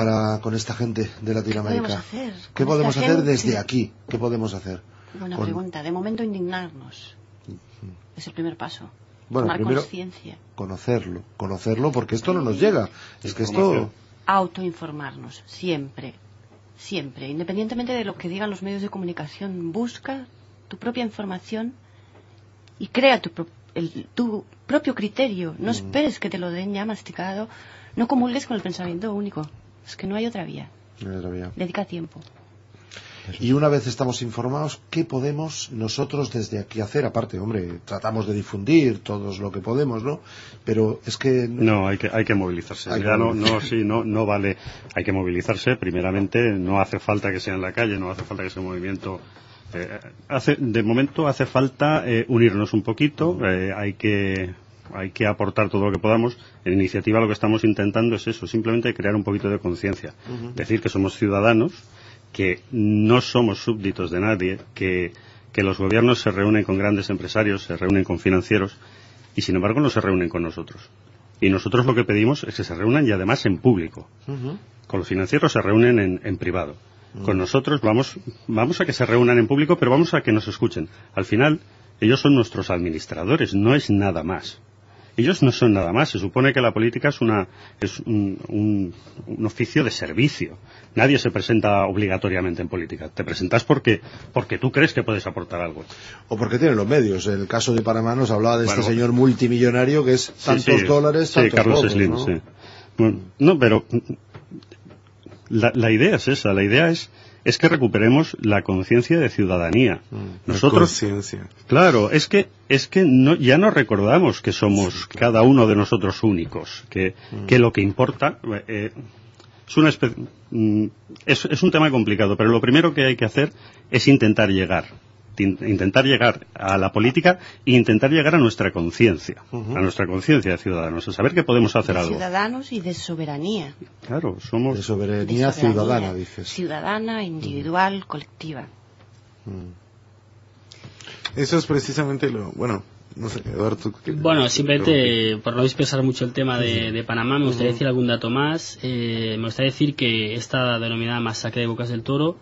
con esta gente de Latinoamérica? ¿Qué podemos hacer desde aquí? ¿Qué podemos hacer? Buena pregunta. De momento indignarnos. Es el primer paso. Bueno, tomar primero conciencia. Conocerlo, porque esto no nos llega. Es que esto... Autoinformarnos, siempre, independientemente de lo que digan los medios de comunicación. Busca tu propia información y crea tu propio criterio. No esperes que te lo den ya masticado. No comulgues con el pensamiento único. Es que no hay otra vía. Dedica tiempo. Y una vez estamos informados, ¿qué podemos nosotros desde aquí hacer? Aparte, hombre, tratamos de difundir todos lo que podemos, ¿no? Pero es que... No, hay que movilizarse. No vale. Hay que movilizarse. Primeramente, no hace falta que sea en la calle, no hace falta que sea un movimiento... de momento hace falta unirnos un poquito, hay que aportar todo lo que podamos. En iniciativa lo que estamos intentando es eso, simplemente crear un poquito de conciencia. Decir que somos ciudadanos, que no somos súbditos de nadie, que los gobiernos se reúnen con grandes empresarios, se reúnen con financieros, y sin embargo no se reúnen con nosotros. Y nosotros lo que pedimos es que se reúnan y además en público. Con los financieros se reúnen en privado. Con nosotros vamos a que se reúnan en público, pero vamos a que nos escuchen. Al final, ellos son nuestros administradores, no es nada más. Ellos no son nada más. Se supone que la política es un oficio de servicio. Nadie se presenta obligatoriamente en política. Te presentas porque tú crees que puedes aportar algo. O porque tienen los medios. En el caso de Panamá nos hablaba de este señor multimillonario que es tantos dólares, tantos Carlos pocos, Slim, ¿no? sí. Bueno, no, pero la idea es esa. La idea es que recuperemos la conciencia de ciudadanía. Nosotros, claro, es que ya no recordamos que somos cada uno de nosotros únicos, que lo que importa es un tema complicado, pero lo primero que hay que hacer es intentar llegar a la política e intentar llegar a nuestra conciencia, a nuestra conciencia de ciudadanos, a saber que podemos hacer algo. Ciudadanos y de soberanía. Claro, somos... De soberanía ciudadana, dices. Ciudadana, individual, colectiva. Eso es precisamente bueno, no sé, Eduardo. Bueno, simplemente, por no dispersar mucho el tema de Panamá, me gustaría decir algún dato más. Me gustaría decir que esta denominada masacre de Bocas del Toro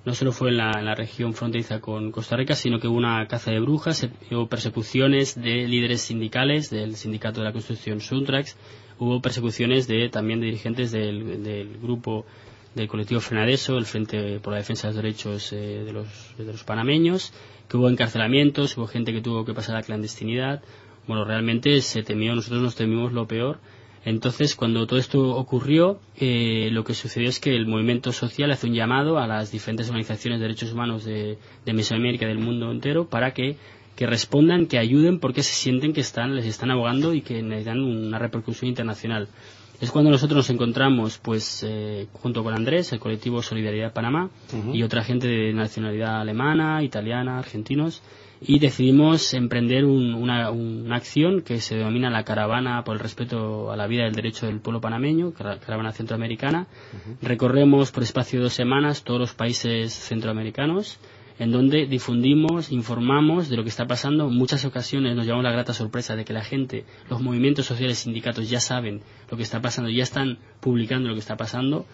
no solo fue en la región fronteriza con Costa Rica, sino que hubo una caza de brujas, hubo persecuciones de líderes sindicales del sindicato de la construcción Suntrax, hubo persecuciones también de dirigentes del grupo del colectivo Frenadeso, el Frente por la Defensa de los Derechos de los panameños, que hubo encarcelamientos, hubo gente que tuvo que pasar a la clandestinidad. Bueno, realmente nosotros nos temimos lo peor. Entonces, cuando todo esto ocurrió, lo que sucedió es que el movimiento social hace un llamado a las diferentes organizaciones de derechos humanos de Mesoamérica, del mundo entero, para que respondan, que ayuden, porque se sienten que les están ahogando y que necesitan una repercusión internacional. Es cuando nosotros nos encontramos, pues, junto con Andrés, el colectivo Solidaridad Panamá, y otra gente de nacionalidad alemana, italiana, argentinos, y decidimos emprender una acción que se denomina la Caravana por el respeto a la vida y el derecho del pueblo panameño, Caravana Centroamericana. Recorremos por espacio de 2 semanas todos los países centroamericanos, en donde difundimos, informamos de lo que está pasando. En muchas ocasiones nos llevamos la grata sorpresa de que la gente, los movimientos sociales, sindicatos, ya saben lo que está pasando, ya están publicando lo que está pasando.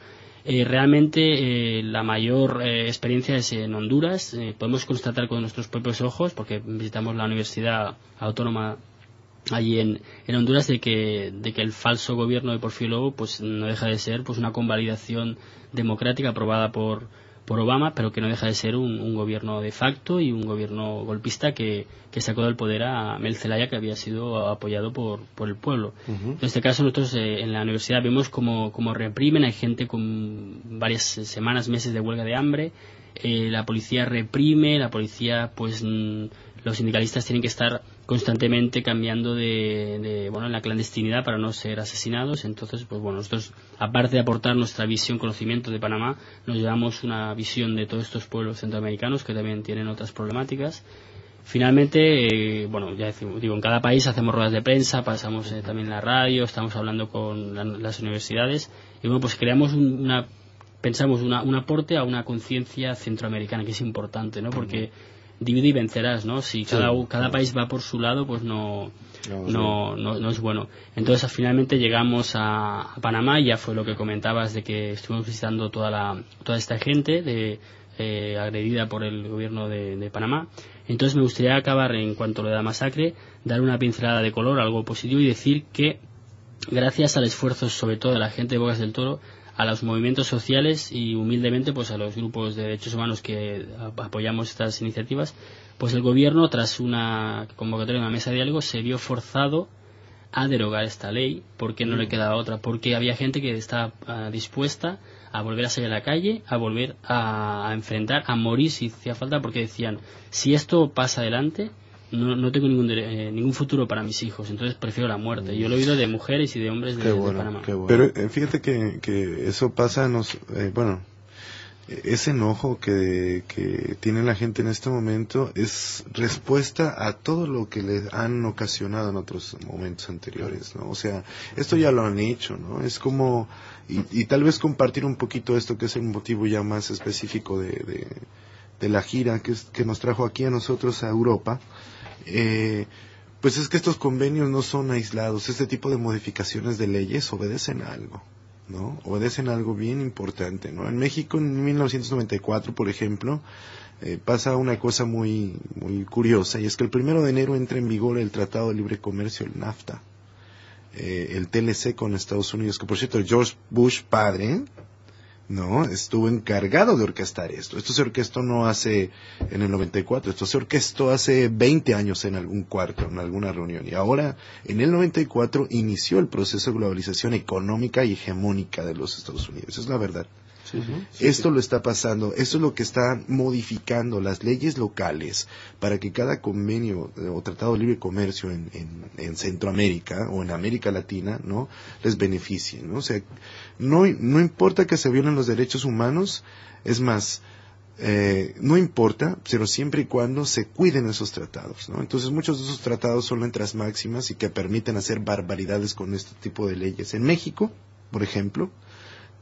Realmente la mayor experiencia es en Honduras. Podemos constatar con nuestros propios ojos, porque visitamos la Universidad Autónoma allí en Honduras, de que el falso gobierno de Porfirio Lobo pues no deja de ser pues una convalidación democrática aprobada por Obama, pero que no deja de ser un gobierno de facto y un gobierno golpista que sacó del poder a Mel Zelaya, que había sido apoyado por el pueblo. En este caso, nosotros en la universidad vemos como reprimen. Hay gente con varias semanas, meses de huelga de hambre. La policía reprime, los sindicalistas tienen que estar constantemente cambiando en la clandestinidad para no ser asesinados. Entonces, pues bueno, nosotros, aparte de aportar nuestra visión, conocimiento de Panamá, nos llevamos una visión de todos estos pueblos centroamericanos que también tienen otras problemáticas. Finalmente, ya decimos, en cada país hacemos ruedas de prensa, pasamos también en la radio, estamos hablando con las universidades, y bueno, pues creamos pensamos un aporte a una conciencia centroamericana, que es importante, ¿no? Porque divide y vencerás, ¿no? Si cada país va por su lado, pues no es bueno. Entonces, finalmente llegamos a Panamá, y ya fue lo que comentabas de que estuvimos visitando toda esta gente agredida por el gobierno de Panamá. Entonces, me gustaría acabar, en cuanto a lo de la masacre, dar una pincelada de color, algo positivo, y decir que gracias al esfuerzo, sobre todo de la gente de Bocas del Toro, a los movimientos sociales y humildemente pues a los grupos de derechos humanos que apoyamos estas iniciativas, pues el gobierno, tras una convocatoria de una mesa de diálogo, se vio forzado a derogar esta ley, porque no le quedaba otra, porque había gente que estaba dispuesta a volver a salir a la calle, a volver a enfrentar, a morir si hacía falta, porque decían, si esto pasa adelante, no tengo ningún futuro para mis hijos, entonces prefiero la muerte. Yo lo he oído de mujeres y de hombres de Panamá. Bueno. Pero fíjate que eso pasa, ese enojo que tiene la gente en este momento es respuesta a todo lo que les han ocasionado en otros momentos anteriores, ¿no? O sea, esto ya lo han hecho, ¿no? Es como, y tal vez compartir un poquito esto, que es el motivo ya más específico de la gira que nos trajo aquí a nosotros a Europa. Pues es que estos convenios no son aislados. Este tipo de modificaciones de leyes obedecen a algo, ¿no? Obedecen a algo bien importante, ¿no? En México, en 1994, por ejemplo, pasa una cosa muy, muy curiosa, y es que el 1 de enero entra en vigor el Tratado de Libre Comercio, el NAFTA, el TLC con Estados Unidos, que por cierto George Bush padre, ¿no?, estuvo encargado de orquestar esto. Esto se orquestó no hace en el 94, esto se orquestó hace 20 años en algún cuarto, en alguna reunión. Y ahora, en el 94, inició el proceso de globalización económica y hegemónica de los Estados Unidos. Esa es la verdad. Esto lo está pasando, esto es lo que está modificando las leyes locales para que cada convenio o tratado de libre comercio en Centroamérica o en América Latina, ¿no?, les beneficie, ¿no? O sea, no importa que se violen los derechos humanos, es más, no importa, pero siempre y cuando se cuiden esos tratados, ¿no? Entonces muchos de esos tratados son letras máximas y que permiten hacer barbaridades con este tipo de leyes. En México, por ejemplo,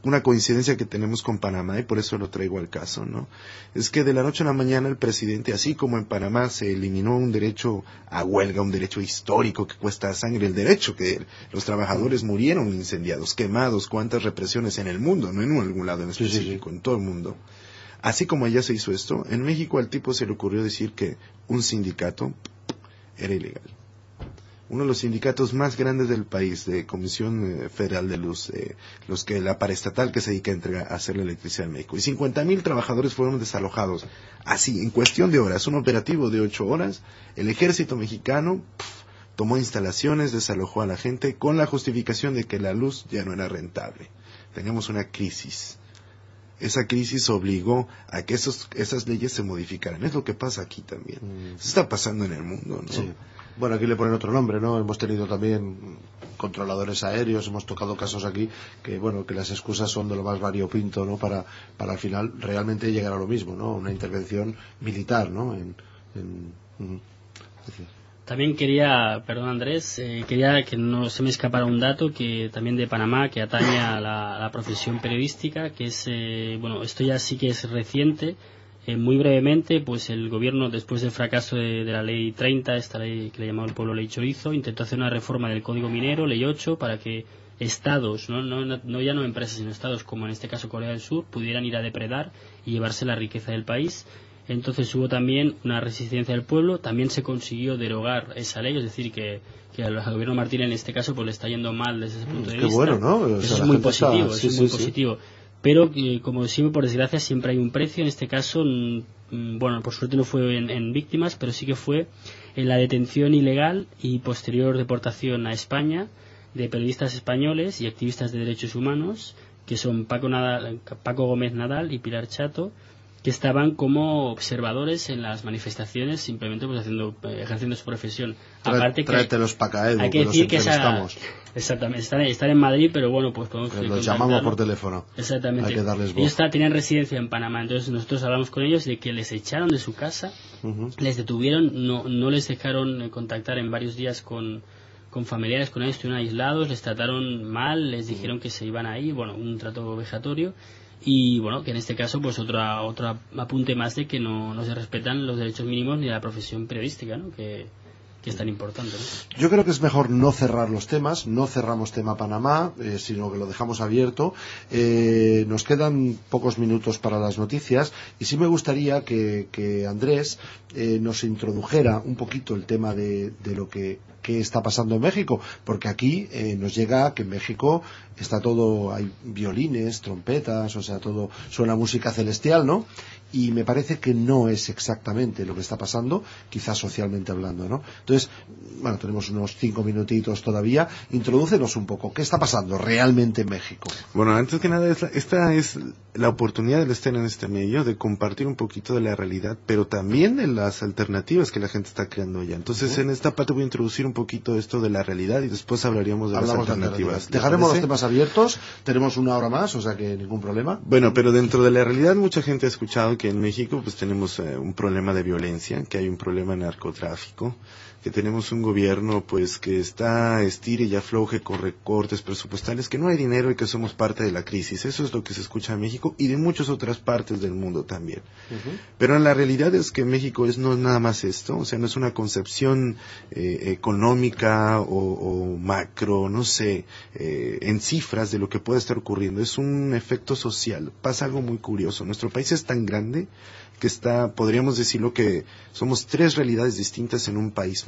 una coincidencia que tenemos con Panamá, y por eso lo traigo al caso, ¿no?, es que de la noche a la mañana el presidente, así como en Panamá se eliminó un derecho a huelga, un derecho histórico que cuesta sangre, el derecho que los trabajadores murieron incendiados, quemados, cuántas represiones en el mundo, no en algún lado en específico, en todo el mundo. Así como allá se hizo esto, en México al tipo se le ocurrió decir que un sindicato era ilegal. Uno de los sindicatos más grandes del país, de Comisión Federal de Luz, la paraestatal que se dedica a hacer la electricidad en México. Y 50,000 trabajadores fueron desalojados. Así, en cuestión de horas, un operativo de 8 horas, el ejército mexicano tomó instalaciones, desalojó a la gente con la justificación de que la luz ya no era rentable. Teníamos una crisis. Esa crisis obligó a que esas leyes se modificaran. Es lo que pasa aquí también. Se está pasando en el mundo, ¿no? Sí. Bueno, aquí le ponen otro nombre, ¿no? Hemos tenido también controladores aéreos, hemos tocado casos aquí que, bueno, que las excusas son de lo más variopinto, ¿no? Para al final realmente llegar a lo mismo, ¿no? Una intervención militar, ¿no? También quería, perdón Andrés, quería que no se me escapara un dato que también de Panamá que atañe a la profesión periodística, que es, bueno, esto ya sí que es reciente. Muy brevemente, pues el gobierno, después del fracaso de la ley 30, esta ley que le llamaba el pueblo ley Chorizo, intentó hacer una reforma del Código Minero, ley 8, para que estados, no ya no empresas, sino estados como en este caso Corea del Sur, pudieran ir a depredar y llevarse la riqueza del país. Entonces hubo también una resistencia del pueblo, también se consiguió derogar esa ley, es decir, que al gobierno Martínez en este caso pues le está yendo mal desde ese punto de vista. Qué bueno, ¿no? O sea, eso es muy positivo, sí, eso es muy positivo. Pero, como siempre, por desgracia, siempre hay un precio. En este caso, bueno, por suerte no fue en víctimas, pero sí que fue en la detención ilegal y posterior deportación a España de periodistas españoles y activistas de derechos humanos, que son Paco Gómez Nadal y Pilar Chato, que estaban como observadores en las manifestaciones, simplemente pues ejerciendo su profesión. Aparte tráetelos para acá, Edu, hay que decir que exactamente, están en Madrid, pero bueno, pues podemos los llamamos por teléfono. Exactamente. Hay que darles voz. Ellos tenían residencia en Panamá, entonces nosotros hablamos con ellos de que les echaron de su casa, les detuvieron, no les dejaron contactar en varios días con familiares, con ellos, estuvieron aislados, les trataron mal, les dijeron que se iban ahí, bueno, un trato vejatorio. Y bueno, que en este caso pues otro apunte más de que no se respetan los derechos mínimos ni la profesión periodística, ¿no? Que es tan importante, ¿no? Yo creo que es mejor no cerrar los temas, no cerramos tema Panamá, sino que lo dejamos abierto. Nos quedan pocos minutos para las noticias y sí me gustaría que Andrés nos introdujera un poquito el tema de lo que está pasando en México, porque aquí nos llega que en México está todo, hay violines, trompetas, o sea, todo suena música celestial, ¿no? Y me parece que no es exactamente lo que está pasando, quizás socialmente hablando, ¿no? Entonces, bueno, tenemos unos 5 minutitos todavía. Introdúcenos un poco, ¿qué está pasando realmente en México? Bueno, antes que nada, esta es la oportunidad de estar en este medio, de compartir un poquito de la realidad, pero también de las alternativas que la gente está creando allá. Entonces, en esta parte voy a introducir un poquito esto de la realidad y después hablaríamos de las alternativas. Dejaremos los temas abiertos, tenemos 1 hora más, o sea que ningún problema. Bueno, pero dentro de la realidad mucha gente ha escuchado que en México pues tenemos un problema de violencia, que hay un problema de narcotráfico, que tenemos un gobierno pues que está estire y afloje con recortes presupuestales, que no hay dinero y que somos parte de la crisis. Eso es lo que se escucha en México y de muchas otras partes del mundo también. Pero la realidad es que México no es nada más esto, o sea, no es una concepción económica o macro, no sé, en cifras de lo que puede estar ocurriendo. Es un efecto social. Pasa algo muy curioso. Nuestro país es tan grande que podríamos decirlo que somos tres realidades distintas en un país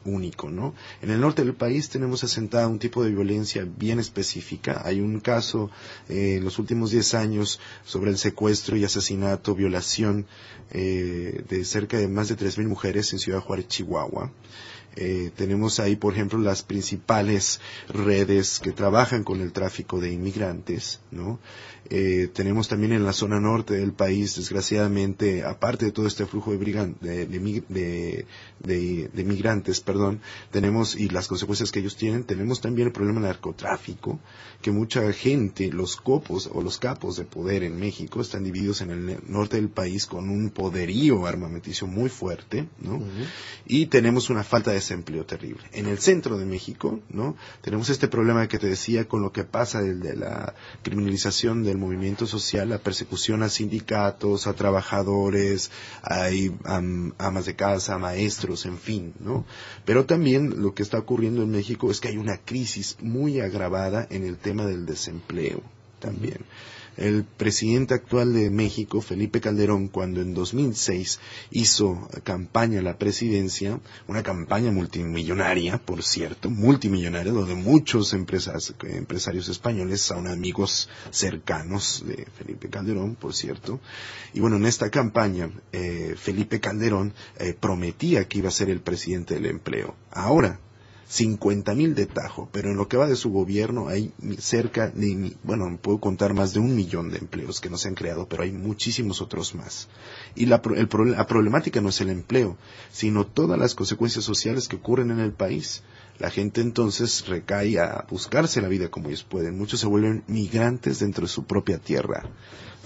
único, ¿no? En el norte del país tenemos asentada un tipo de violencia bien específica. Hay un caso en los últimos 10 años sobre el secuestro y asesinato, violación de cerca de más de 3,000 mujeres en Ciudad Juárez, Chihuahua. Tenemos ahí, por ejemplo, las principales redes que trabajan con el tráfico de inmigrantes, ¿no? Tenemos también en la zona norte del país, desgraciadamente, aparte de todo este flujo de migrantes, tenemos, y las consecuencias que ellos tienen, tenemos también el problema del narcotráfico, que mucha gente, los capos de poder en México están divididos en el norte del país con un poderío armamenticio muy fuerte, ¿no? Uh-huh. Y tenemos una falta de desempleo terrible. En el centro de México, ¿no? Tenemos este problema que te decía con lo que pasa de la criminalización del movimiento social, la persecución a sindicatos, a trabajadores, a amas de casa, a maestros, en fin, ¿no? Pero también lo que está ocurriendo en México es que hay una crisis muy agravada en el tema del desempleo también. El presidente actual de México, Felipe Calderón, cuando en 2006 hizo campaña a la presidencia, una campaña multimillonaria, por cierto, donde muchos empresarios españoles son amigos cercanos de Felipe Calderón, por cierto. Y bueno, en esta campaña, Felipe Calderón prometía que iba a ser el presidente del empleo. Ahora, 50,000 de tajo, pero en lo que va de su gobierno hay cerca de, puedo contar más de 1 millón de empleos que no se han creado, pero hay muchísimos otros más. Y la problemática no es el empleo, sino todas las consecuencias sociales que ocurren en el país. La gente entonces recae a buscarse la vida como ellos pueden. Muchos se vuelven migrantes dentro de su propia tierra.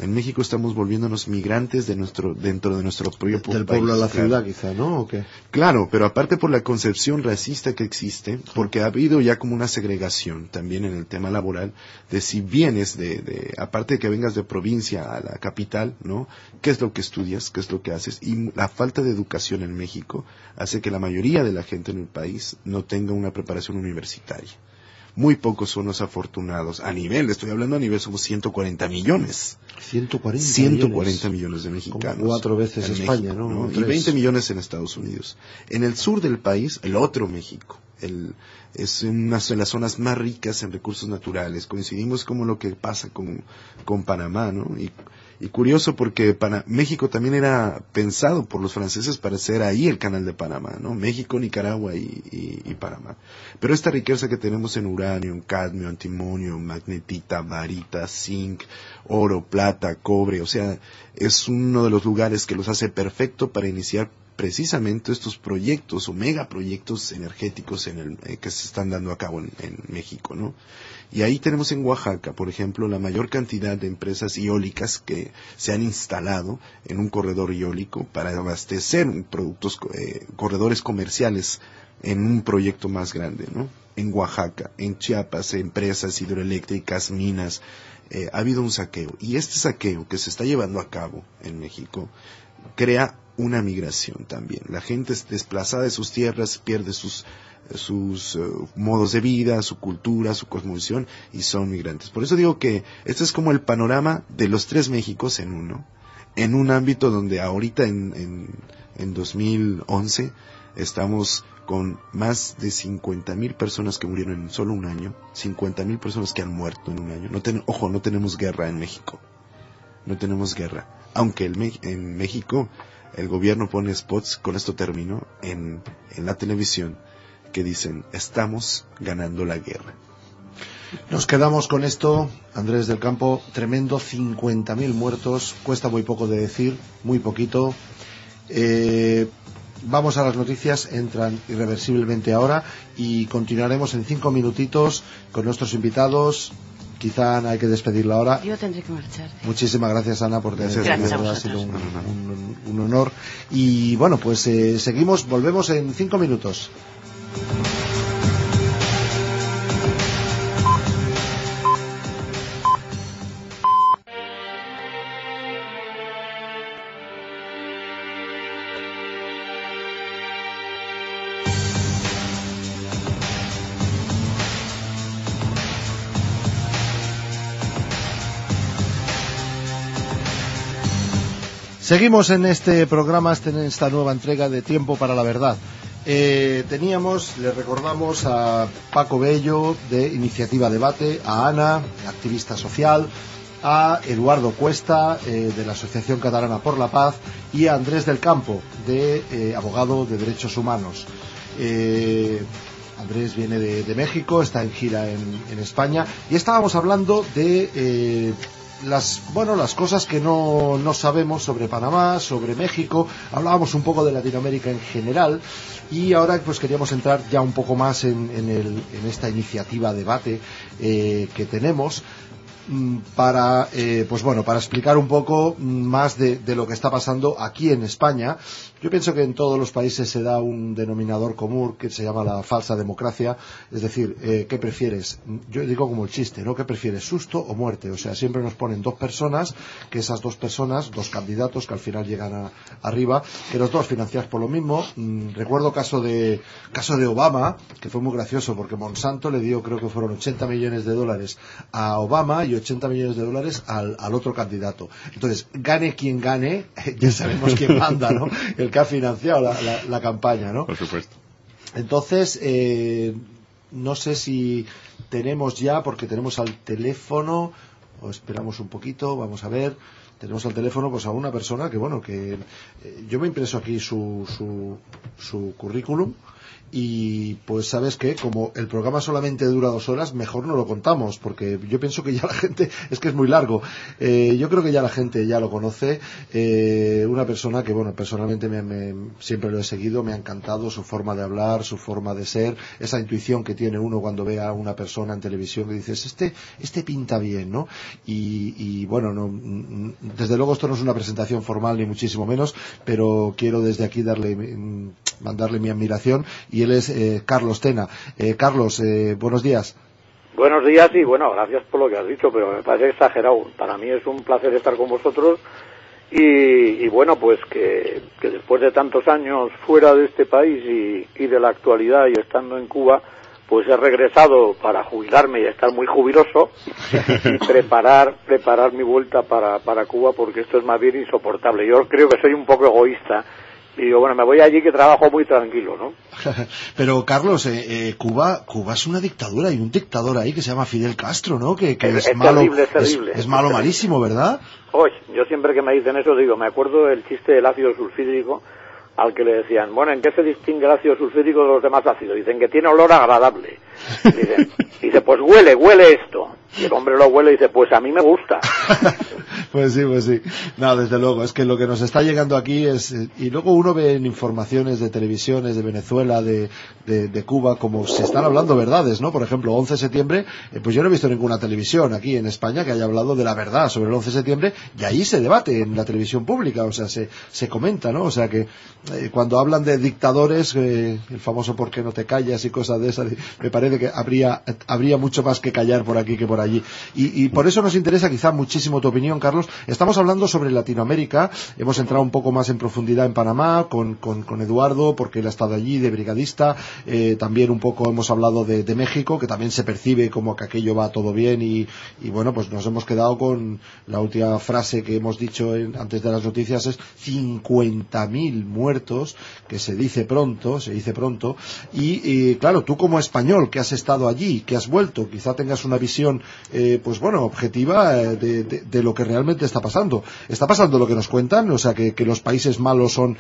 En México estamos volviéndonos migrantes dentro de nuestro propio país. Del pueblo a la ciudad, quizá, ¿no? ¿O qué? Claro, pero aparte por la concepción racista que existe, porque ha habido ya como una segregación también en el tema laboral, de si vienes aparte de que vengas de provincia a la capital, ¿no? ¿Qué es lo que estudias? ¿Qué es lo que haces? Y la falta de educación en México hace que la mayoría de la gente en el país no tenga una preparación universitaria. Muy pocos son los afortunados. Estoy hablando a nivel, somos 140 millones. 140 millones de mexicanos. Como 4 veces España, México, ¿no? Y 20 millones en Estados Unidos. En el sur del país, el otro México, es una de las zonas más ricas en recursos naturales. Coincidimos como lo que pasa con Panamá, ¿no? Y curioso porque México también era pensado por los franceses para ser ahí el canal de Panamá, ¿no? México, Nicaragua y Panamá. Pero esta riqueza que tenemos en uranio, en cadmio, antimonio, magnetita, barita, zinc, oro, plata, cobre, o sea, es uno de los lugares que los hace perfecto para iniciar precisamente estos proyectos o megaproyectos energéticos que se están dando a cabo en México, ¿no? Y ahí tenemos en Oaxaca, por ejemplo, la mayor cantidad de empresas eólicas que se han instalado en un corredor eólico para abastecer corredores comerciales en un proyecto más grande, ¿no? En Oaxaca, en Chiapas, empresas hidroeléctricas, minas, ha habido un saqueo. Y este saqueo que se está llevando a cabo en México crea una migración también. La gente es desplazada de sus tierras, pierde sus modos de vida, su cultura, su cosmovisión, y son migrantes. Por eso digo que este es como el panorama de los 3 Méxicos en uno, en un ámbito donde ahorita en 2011 estamos con más de 50,000 personas que murieron en solo un año, 50,000 personas que han muerto en un año. No tenemos guerra en México, no tenemos guerra, aunque en México el gobierno pone spots, con esto termino, en la televisión, que dicen, estamos ganando la guerra. Nos quedamos con esto, Andrés del Campo, tremendo, 50,000 muertos, cuesta muy poco de decir, muy poquito. Vamos a las noticias, entran irreversiblemente ahora y continuaremos en 5 minutitos con nuestros invitados. Quizá Ana hay que despedirla ahora. Yo tendré que marchar. Muchísimas gracias, Ana, por tener ha sido un honor. Y bueno, pues seguimos, volvemos en 5 minutos. Seguimos en este programa, en esta nueva entrega de Tiempo para la Verdad. Le recordamos a Paco Bello de Iniciativa Debate, a Ana, activista social, a Eduardo Cuesta de la Asociación Catalana por la Paz y a Andrés del Campo, abogado de derechos humanos. Andrés viene de México, está en gira en España y estábamos hablando de las cosas que no sabemos sobre Panamá, sobre México. Hablábamos un poco de Latinoamérica en general y ahora pues queríamos entrar ya un poco más en esta iniciativa debate que tenemos para explicar un poco más de lo que está pasando aquí en España. Yo pienso que en todos los países se da un denominador común que se llama la falsa democracia, es decir, ¿qué prefieres? Yo digo como el chiste, ¿no? ¿Qué prefieres, susto o muerte? O sea, siempre nos ponen dos personas, que esas dos personas, dos candidatos que al final llegan arriba, que los dos financiados por lo mismo. Recuerdo caso de Obama, que fue muy gracioso porque Monsanto le dio, creo que fueron $80 millones a Obama y $80 millones al otro candidato. Entonces, gane quien gane, ya sabemos quién manda, ¿no? El que ha financiado la campaña, ¿no? Por supuesto. Entonces, no sé si tenemos ya, porque tenemos al teléfono, o esperamos un poquito, vamos a ver. Tenemos al teléfono pues a una persona que yo me he impreso aquí su currículum. Y pues sabes que como el programa solamente dura 2 horas, mejor no lo contamos, porque yo pienso que ya la gente, es que es muy largo, yo creo que ya la gente ya lo conoce. Una persona que personalmente siempre lo he seguido, me ha encantado su forma de hablar, su forma de ser, esa intuición que tiene uno cuando ve a una persona en televisión que dices, este pinta bien, ¿no? Y desde luego esto no es una presentación formal ni muchísimo menos, pero quiero desde aquí mandarle mi admiración, y él es Carlos Tena. Carlos, buenos días. Buenos días y gracias por lo que has dicho, pero me parece exagerado. Para mí es un placer estar con vosotros y pues que después de tantos años fuera de este país y de la actualidad y estando en Cuba, pues he regresado para jubilarme y estar muy jubiloso y preparar mi vuelta para Cuba, porque esto es más bien insoportable. Yo creo que soy un poco egoísta. Y digo, me voy allí que trabajo muy tranquilo, ¿no? Pero, Carlos, Cuba es una dictadura, hay un dictador ahí que se llama Fidel Castro, ¿no? Que es malo, terrible, es malo, malísimo, ¿verdad? Oye, yo siempre que me dicen eso digo, me acuerdo del chiste del ácido sulfídrico, al que le decían, ¿en qué se distingue el ácido sulfídrico de los demás ácidos? Dicen que tiene olor agradable. Dice, pues huele esto. Y el hombre lo huele y dice, pues a mí me gusta. Pues sí. No, desde luego, es que lo que nos está llegando aquí es... y luego uno ve en informaciones de televisiones de Venezuela, de Cuba, como se están hablando verdades, ¿no? Por ejemplo, 11 de septiembre, pues yo no he visto ninguna televisión aquí en España que haya hablado de la verdad sobre el 11 de septiembre, y ahí se debate en la televisión pública, o sea, se comenta, ¿no? O sea que cuando hablan de dictadores, el famoso ¿por qué no te callas? Y cosas de esas, me parece que habría mucho más que callar por aquí que por allí. Y por eso nos interesa quizá muchísimo tu opinión, Carlos. Estamos hablando sobre Latinoamérica, hemos entrado un poco más en profundidad en Panamá con Eduardo, porque él ha estado allí de brigadista, también un poco hemos hablado de México, que también se percibe como que aquello va todo bien y pues nos hemos quedado con la última frase que hemos dicho antes de las noticias, es 50.000 muertos, que se dice pronto, y claro, tú como español que has estado allí, que has vuelto, quizá tengas una visión objetiva de lo que realmente está pasando. ¿Está pasando lo que nos cuentan? O sea, que los países malos son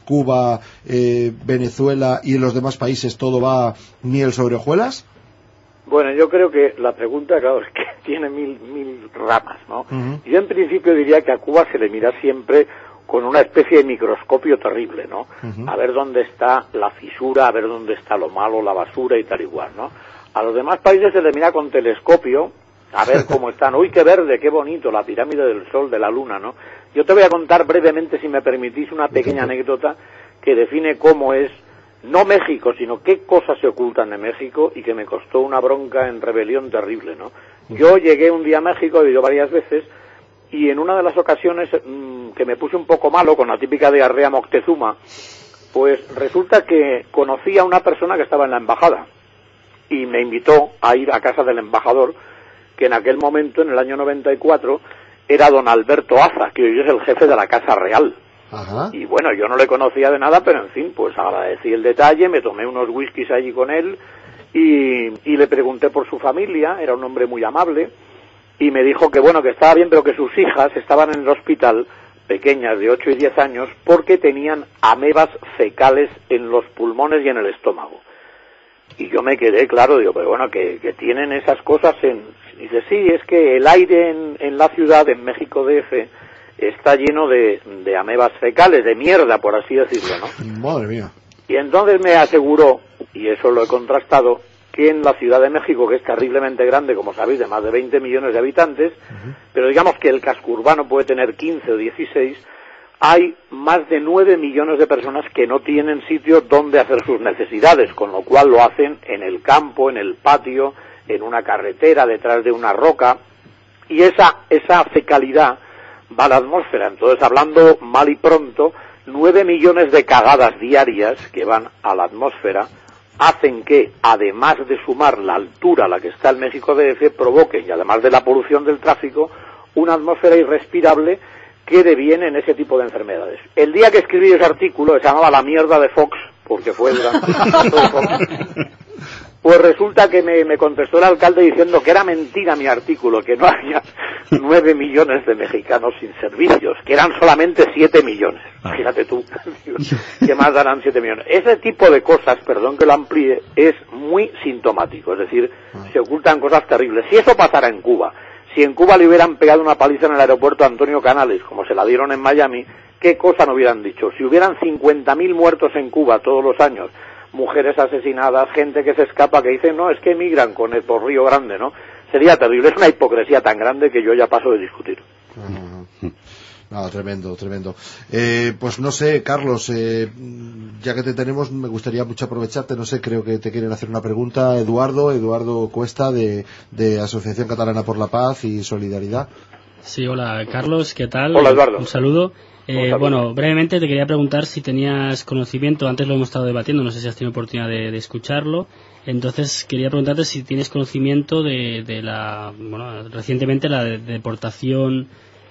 Cuba, Venezuela, y en los demás países todo va miel sobre hojuelas. Bueno, yo creo que la pregunta, claro, es que tiene mil ramas, ¿no? Uh-huh. Yo en principio diría que a Cuba se le mira siempre con una especie de microscopio terrible, ¿no? Uh-huh. A ver dónde está la fisura, a ver dónde está lo malo, la basura y tal igual, ¿no? A los demás países se le mira con telescopio, a ver cómo están. Uy, qué verde, qué bonito, la pirámide del Sol, de la Luna, ¿no? Yo te voy a contar brevemente, si me permitís, una pequeña anécdota que define cómo es, no México, sino qué cosas se ocultan de México, y que me costó una bronca en rebelión terrible, ¿no? Yo llegué un día a México, he ido varias veces, y en una de las ocasiones que me puse un poco malo, con la típica diarrea Moctezuma, pues resulta que conocí a una persona que estaba en la embajada, y me invitó a ir a casa del embajador, que en aquel momento, en el año 94, era don Alberto Aza, que hoy es el jefe de la Casa Real. Ajá. Y bueno, yo no le conocía de nada, pero en fin, pues agradecí el detalle, me tomé unos whiskies allí con él y le pregunté por su familia, era un hombre muy amable, y me dijo que bueno, que estaba bien, pero que sus hijas estaban en el hospital, pequeñas de 8 y 10 años, porque tenían amebas fecales en los pulmones y en el estómago. Y yo me quedé, claro, digo, pero bueno, que tienen esas cosas en... Dice, sí, es que el aire en la ciudad, en México DF, está lleno de amebas fecales, de mierda, por así decirlo, ¿no? Madre mía. Y entonces me aseguró, y eso lo he contrastado, que en la Ciudad de México, que es terriblemente grande, como sabéis, de más de 20 millones de habitantes, pero digamos que el casco urbano puede tener 15 o 16, hay más de 9 millones de personas que no tienen sitio donde hacer sus necesidades, con lo cual lo hacen en el campo, en el patio, en una carretera, detrás de una roca, y esa fecalidad va a la atmósfera. Entonces, hablando mal y pronto, 9 millones de cagadas diarias que van a la atmósfera hacen que, además de sumar la altura a la que está el México DF, provoquen, y además de la polución del tráfico, una atmósfera irrespirable que deviene en ese tipo de enfermedades. El día que escribí ese artículo, se llamaba La mierda de Fox, porque fue durante el de Fox, pues resulta que me contestó el alcalde diciendo que era mentira mi artículo, que no había 9 millones de mexicanos sin servicios, que eran solamente 7 millones. Fíjate tú, ¿qué más darán 7 millones? Ese tipo de cosas, perdón que lo amplíe, es muy sintomático, es decir, se ocultan cosas terribles. Si eso pasara en Cuba, si en Cuba le hubieran pegado una paliza en el aeropuerto a Antonio Canales, como se la dieron en Miami, ¿qué cosa no hubieran dicho? Si hubieran 50.000 muertos en Cuba todos los años, mujeres asesinadas, gente que se escapa, que dice, no, es que emigran con el por Río Grande, ¿no? Sería terrible, es una hipocresía tan grande que yo ya paso de discutir. No, tremendo, tremendo. Pues no sé, Carlos, ya que te tenemos, me gustaría mucho aprovecharte, no sé, creo que te quieren hacer una pregunta, Eduardo Cuesta, de Asociación Catalana por la Paz y Solidaridad. Sí, hola, Carlos, ¿qué tal? Hola, Eduardo. Un saludo. Bueno, brevemente te quería preguntar si tenías conocimiento, antes lo hemos estado debatiendo, no sé si has tenido oportunidad de escucharlo, entonces quería preguntarte si tienes conocimiento de la, bueno, recientemente la deportación,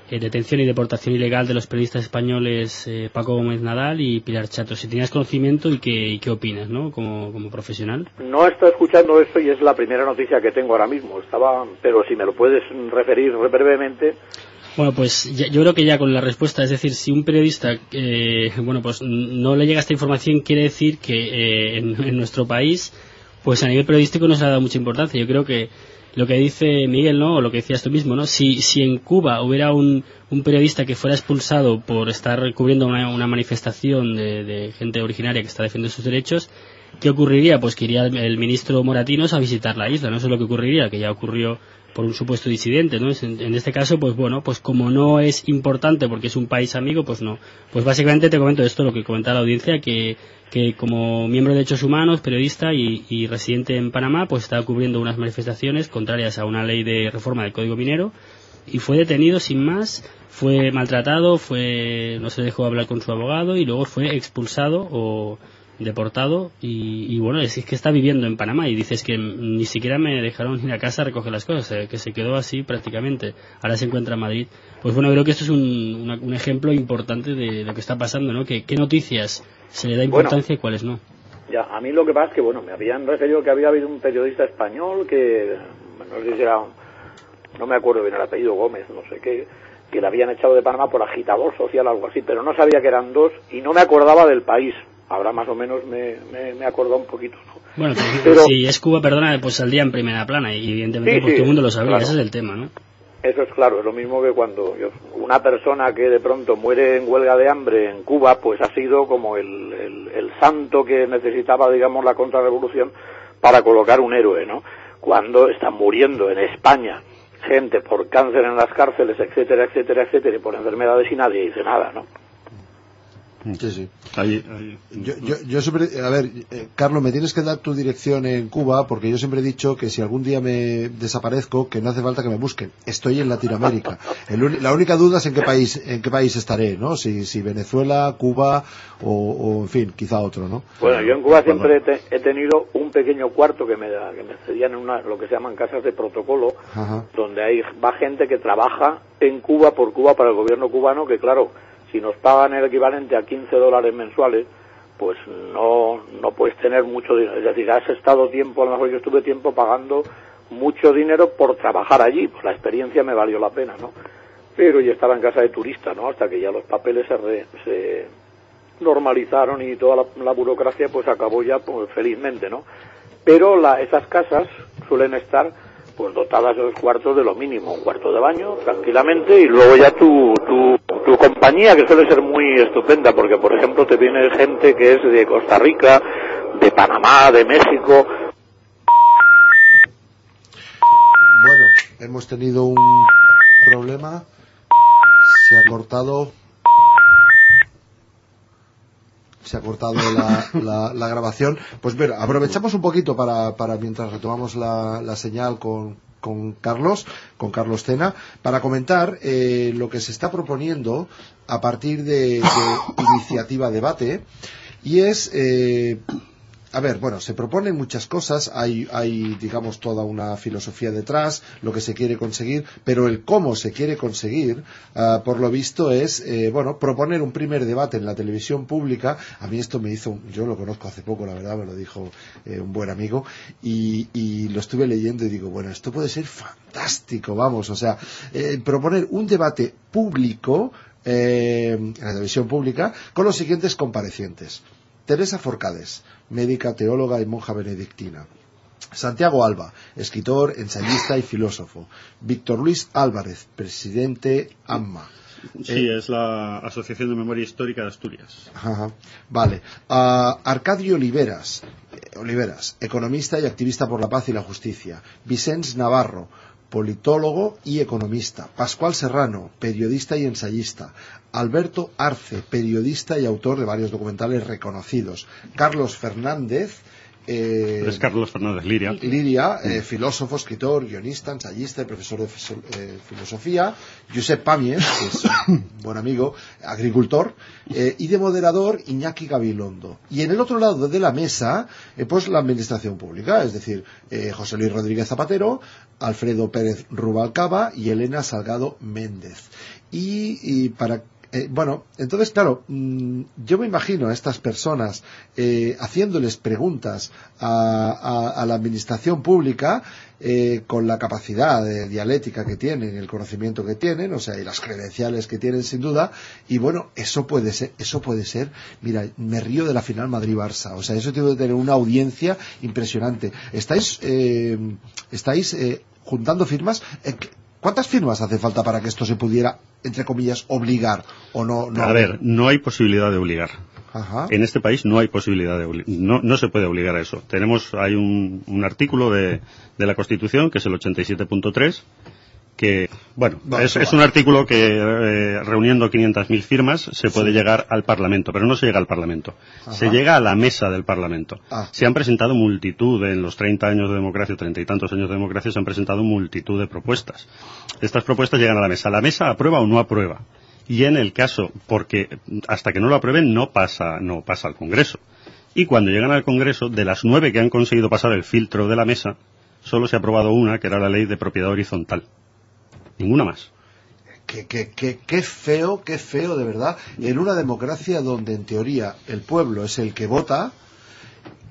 detención y deportación ilegal de los periodistas españoles Paco Gómez Nadal y Pilar Chato, si tenías conocimiento y qué opinas, ¿no? Como profesional. No estoy escuchando esto y es la primera noticia que tengo ahora mismo, pero si me lo puedes referir brevemente. Bueno, pues yo creo que ya con la respuesta, es decir, si un periodista, bueno, pues no le llega esta información, quiere decir que en nuestro país, pues a nivel periodístico no se le ha dado mucha importancia. Yo creo que lo que dice Miguel, ¿no? O lo que decías tú mismo, ¿no? Si en Cuba hubiera un periodista que fuera expulsado por estar cubriendo una manifestación de gente originaria que está defendiendo sus derechos, ¿qué ocurriría? Pues que iría el ministro Moratinos a visitar la isla, ¿no? Eso es lo que ocurriría, que ya ocurrió por un supuesto disidente, ¿no? En este caso, pues bueno, pues como no es importante porque es un país amigo, pues no. Pues básicamente te comento esto, lo que comentaba la audiencia, que como miembro de derechos humanos, periodista y residente en Panamá, pues estaba cubriendo unas manifestaciones contrarias a una ley de reforma del Código Minero y fue detenido sin más, fue maltratado, no se dejó hablar con su abogado y luego fue expulsado o deportado y bueno, es que está viviendo en Panamá y dices que ni siquiera me dejaron ir a casa a recoger las cosas, que se quedó así prácticamente, ahora se encuentra en Madrid. Pues bueno, creo que esto es un ejemplo importante de lo que está pasando, ¿no? ¿Qué noticias se le da importancia y cuáles no? Ya, a mí lo que pasa es que, bueno, me habían referido que había habido un periodista español que, no sé si era, no me acuerdo bien el apellido, Gómez, no sé qué, que le habían echado de Panamá por agitador social o algo así, pero no sabía que eran dos y no me acordaba del país. Ahora más o menos me acordó un poquito. Bueno, pero si es Cuba, perdona, pues saldría en primera plana y evidentemente sí, pues todo el mundo lo sabría, claro. Ese es el tema, ¿no? Eso es claro, es lo mismo que cuando una persona que de pronto muere en huelga de hambre en Cuba, pues ha sido como el santo que necesitaba, digamos, la contrarrevolución para colocar un héroe, ¿no? Cuando están muriendo en España gente por cáncer en las cárceles, etcétera, etcétera, etcétera, y por enfermedades y nadie dice nada, ¿no? Sí, sí. Ahí. Yo siempre, a ver, Carlos, me tienes que dar tu dirección en Cuba, porque yo siempre he dicho que si algún día me desaparezco, que no hace falta que me busquen. Estoy en Latinoamérica. La única duda es en qué país estaré, ¿no? Si Venezuela, Cuba o en fin, quizá otro, ¿no? Bueno, yo en Cuba siempre he tenido un pequeño cuarto que me cedían en lo que se llaman casas de protocolo, Ajá. donde va gente que trabaja en Cuba, por Cuba, para el gobierno cubano, que claro, si nos pagan el equivalente a $15 mensuales, pues no puedes tener mucho dinero. Es decir, has estado tiempo, a lo mejor yo estuve tiempo pagando mucho dinero por trabajar allí, pues la experiencia me valió la pena, ¿no? Pero yo estaba en casa de turista, ¿no? Hasta que ya los papeles se normalizaron y toda la burocracia pues acabó ya pues, felizmente, ¿no? Pero esas casas suelen estar pues dotadas de 2 cuartos de lo mínimo, un cuarto de baño, tranquilamente, y luego ya tu compañía, que suele ser muy estupenda, porque por ejemplo te viene gente que es de Costa Rica, de Panamá, de México. Bueno, hemos tenido un problema, se ha cortado la grabación. Pues bueno, aprovechamos un poquito para mientras retomamos la señal con Carlos Tena, para comentar lo que se está proponiendo a partir de Iniciativa Debate, y es a ver, bueno, se proponen muchas cosas, hay digamos toda una filosofía detrás, lo que se quiere conseguir, pero el cómo se quiere conseguir, por lo visto es, proponer un primer debate en la televisión pública. A mí esto yo lo conozco hace poco, la verdad, me lo dijo un buen amigo, y lo estuve leyendo y digo, bueno, esto puede ser fantástico, vamos, o sea, proponer un debate público en la televisión pública con los siguientes comparecientes: Teresa Forcades, médica, teóloga y monja benedictina; Santiago Alba, escritor, ensayista y filósofo; Víctor Luis Álvarez, presidente AMMA. Sí, es la Asociación de Memoria Histórica de Asturias. Ajá, vale. Arcadio Oliveras, economista y activista por la paz y la justicia; Vicens Navarro, politólogo y economista; Pascual Serrano, periodista y ensayista; Alberto Arce, periodista y autor de varios documentales reconocidos; Carlos Fernández, es Carlos Fernández Liria, filósofo, escritor, guionista, ensayista y profesor de filosofía; Josep Pàmies, que es un buen amigo, agricultor, y de moderador Iñaki Gabilondo. Y en el otro lado de la mesa, pues la administración pública, es decir, José Luis Rodríguez Zapatero, Alfredo Pérez Rubalcaba y Elena Salgado Méndez. Y para entonces, claro, yo me imagino a estas personas haciéndoles preguntas a la administración pública con la capacidad dialéctica que tienen, el conocimiento que tienen, o sea, y las credenciales que tienen sin duda, y bueno, eso puede ser, mira, me río de la final Madrid-Barça, o sea, eso tiene que tener una audiencia impresionante. Estáis juntando firmas. ¿Cuántas firmas hace falta para que esto se pudiera, entre comillas, obligar o no? A ver, no hay posibilidad de obligar. Ajá. En este país no hay posibilidad de obligar. No se puede obligar a eso. Hay un artículo de la Constitución, que es el 87.3, que, es un artículo que reuniendo 500.000 firmas se puede llegar al Parlamento, pero no se llega al Parlamento. Ajá. Se llega a la mesa del Parlamento. Se han presentado multitud, en los 30 años de democracia, 30 y tantos años de democracia, se han presentado multitud de propuestas. Estas propuestas llegan a la mesa. ¿La mesa aprueba o no aprueba? Y en el caso, porque hasta que no lo aprueben no pasa al Congreso. Y cuando llegan al Congreso, de las 9 que han conseguido pasar el filtro de la mesa, solo se ha aprobado una, que era la ley de propiedad horizontal. Ninguna más. Qué feo, de verdad, en una democracia donde en teoría el pueblo es el que vota,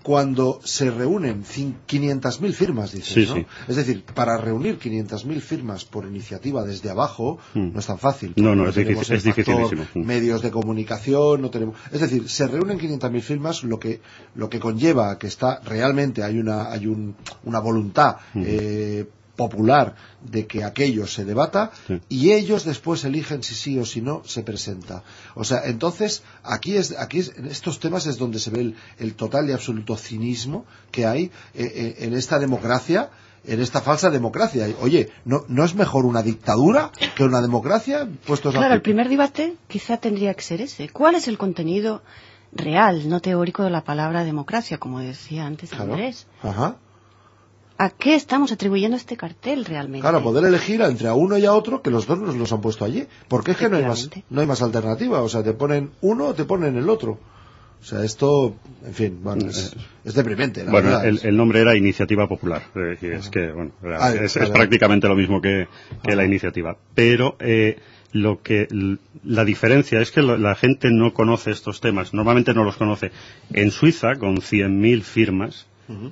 cuando se reúnen 500.000 firmas, dices, ¿no? Sí. Es decir, para reunir 500.000 firmas por iniciativa desde abajo no es tan fácil. No, es dificilísimo. Medios de comunicación, no tenemos. Es decir, se reúnen 500.000 firmas, lo que conlleva que realmente hay una voluntad popular de que aquello se debata, y ellos después eligen si sí o si no se presenta. O sea, entonces aquí en estos temas es donde se ve el total y absoluto cinismo que hay en esta democracia, en esta falsa democracia. Oye, ¿no es mejor una dictadura que una democracia? Claro, el primer debate quizá tendría que ser ese. ¿Cuál es el contenido real, no teórico, de la palabra democracia, como decía antes Andrés? Ajá. ¿A qué estamos atribuyendo este cartel realmente? Claro, poder elegir entre a uno y a otro, que los dos nos los han puesto allí. Porque es que no hay más alternativa. O sea, te ponen uno o te ponen el otro. O sea, esto, en fin, bueno, es deprimente. Bueno, el nombre era Iniciativa Popular. Y es que, bueno, es prácticamente lo mismo que la iniciativa. Pero la diferencia es que la gente no conoce estos temas. Normalmente no los conoce. En Suiza, con 100.000 firmas,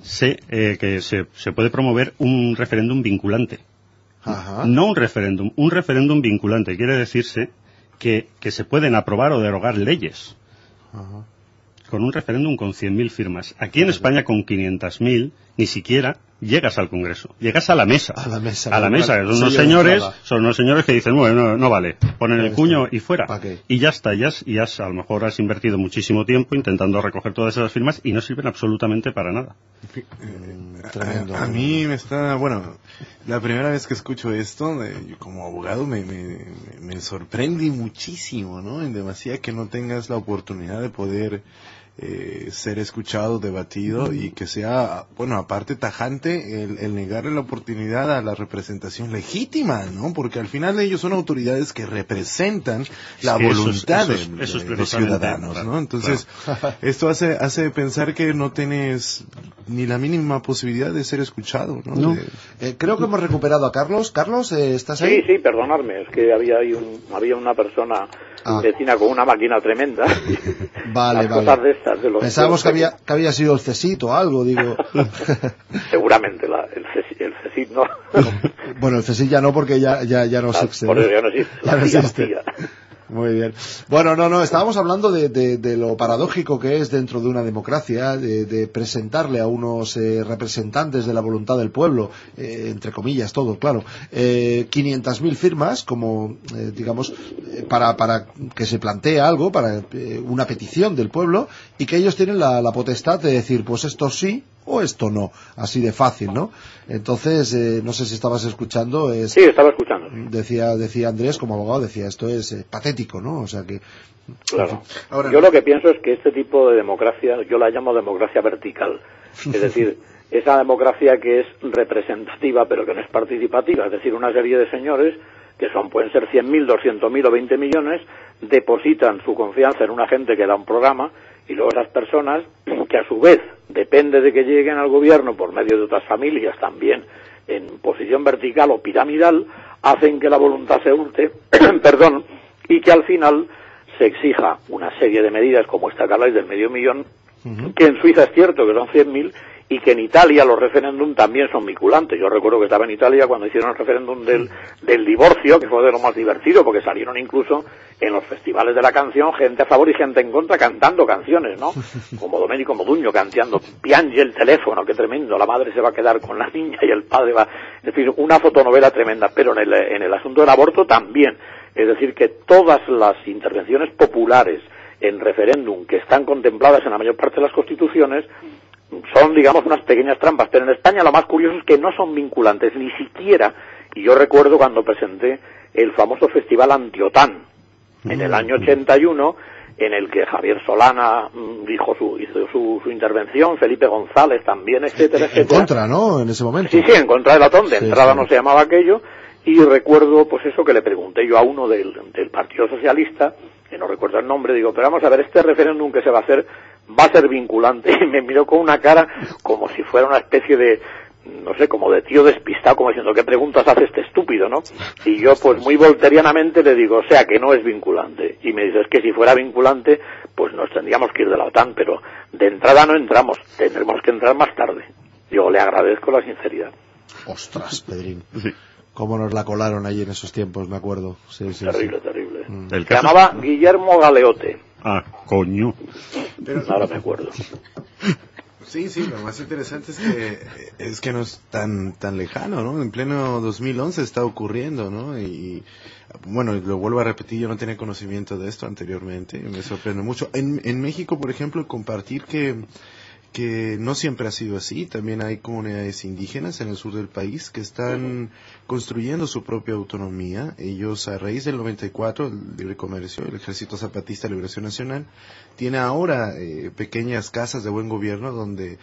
que se puede promover un referéndum vinculante. Ajá. No un referéndum vinculante. Quiere decirse que se pueden aprobar o derogar leyes. Ajá. Con un referéndum con 100.000 firmas. Aquí en España, con 500.000, ni siquiera llegas al Congreso. Llegas a la mesa. A la mesa. Son unos señores que dicen, bueno, no vale. Ponen el cuño y fuera. Okay. Y ya está. A lo mejor has invertido muchísimo tiempo intentando recoger todas esas firmas y no sirven absolutamente para nada. Tremendo. A mí me está, bueno, la primera vez que escucho esto, yo como abogado me sorprende muchísimo, ¿no? En demasía que no tengas la oportunidad de poder ser escuchado, debatido y que sea, bueno, aparte tajante el negarle la oportunidad a la representación legítima, ¿no? Porque al final ellos son autoridades que representan la voluntad de los ciudadanos, ¿no? Entonces, esto hace pensar que no tienes ni la mínima posibilidad de ser escuchado, ¿no? No. Creo que hemos recuperado a Carlos. Carlos, ¿estás ahí? Sí, perdonadme, es que había una persona vecina con una máquina tremenda. Vale. Cosas de estas, pensábamos que había sido el CESIT o algo, digo. Seguramente el CESIT no. Bueno, el CESIT ya no, porque ya no existe. Por eso ya no existe. Ya no existe. Muy bien. Bueno, no, estábamos hablando de lo paradójico que es dentro de una democracia, de presentarle a unos representantes de la voluntad del pueblo, entre comillas todo, claro, 500.000 firmas como, digamos, para que se plantee algo, para una petición del pueblo, y que ellos tienen la potestad de decir, pues esto sí o esto no, así de fácil, ¿no? Entonces, no sé si estabas escuchando. Sí, estaba escuchando. Decía Andrés, como abogado, decía, esto es patético, ¿no? O sea que... Claro. Ahora, yo lo que pienso es que este tipo de democracia, yo la llamo democracia vertical. Es decir, esa democracia que es representativa, pero que no es participativa. Es decir, una serie de señores, que pueden ser 100.000, 200.000 o 20 millones, depositan su confianza en una gente que da un programa, y luego esas personas, que a su vez depende de que lleguen al gobierno por medio de otras familias también en posición vertical o piramidal, hacen que la voluntad se hurte, y que al final se exija una serie de medidas como esta que habláis del 500.000, que en Suiza es cierto que son 100.000, y que en Italia los referéndum también son vinculantes. Yo recuerdo que estaba en Italia cuando hicieron el referéndum del divorcio, que fue de lo más divertido, porque salieron incluso en los festivales de la canción gente a favor y gente en contra cantando canciones, ¿no? Como Domenico Modugno cantando Piange el teléfono, qué tremendo, la madre se va a quedar con la niña y el padre va... Es decir, una fotonovela tremenda, pero en el asunto del aborto también. Es decir, que todas las intervenciones populares en referéndum que están contempladas en la mayor parte de las constituciones son, digamos, unas pequeñas trampas, pero en España lo más curioso es que no son vinculantes, ni siquiera, y yo recuerdo cuando presenté el famoso Festival Anti-OTAN, en el año 81, en el que Javier Solana hizo su intervención, Felipe González también, etcétera. En contra, ¿no?, en ese momento. Sí, en contra del OTAN, de entrada no se llamaba aquello, y recuerdo, pues eso que le pregunté yo a uno del Partido Socialista, que no recuerdo el nombre, digo, pero vamos a ver, este referéndum que se va a hacer, va a ser vinculante, y me miró con una cara como si fuera una especie de, no sé, como de tío despistado, como diciendo, ¿qué preguntas hace este estúpido, no? Y yo, pues muy volterianamente le digo, o sea, que no es vinculante. Y me dice, es que si fuera vinculante, pues nos tendríamos que ir de la OTAN, pero de entrada no entramos, tendremos que entrar más tarde. Yo le agradezco la sinceridad. Ostras, Pedrín. Sí. Cómo nos la colaron allí en esos tiempos, me acuerdo. Sí, terrible, terrible. Se llamaba Guillermo Galeote. Ah, coño. Pero ahora me acuerdo. Sí, lo más interesante es que no es tan lejano, ¿no? En pleno 2011 está ocurriendo, ¿no? Y bueno, lo vuelvo a repetir, yo no tenía conocimiento de esto anteriormente, me sorprende mucho. En México, por ejemplo, compartir que que no siempre ha sido así. También hay comunidades indígenas en el sur del país que están construyendo su propia autonomía. Ellos, a raíz del 94, el libre comercio, el Ejército Zapatista de Liberación Nacional, tiene ahora pequeñas casas de buen gobierno donde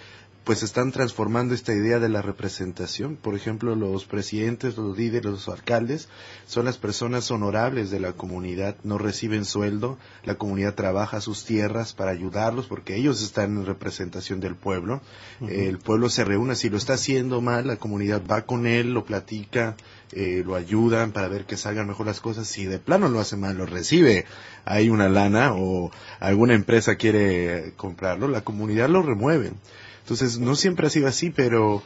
pues están transformando esta idea de la representación. Por ejemplo, los presidentes, los líderes, los alcaldes son las personas honorables de la comunidad, no reciben sueldo, la comunidad trabaja sus tierras para ayudarlos porque ellos están en representación del pueblo. El pueblo se reúne, si lo está haciendo mal, la comunidad va con él, lo platica, lo ayudan para ver que salgan mejor las cosas. Si de plano lo hace mal, lo recibe, hay una lana o alguna empresa quiere comprarlo, la comunidad lo remueve. Entonces, no siempre ha sido así, pero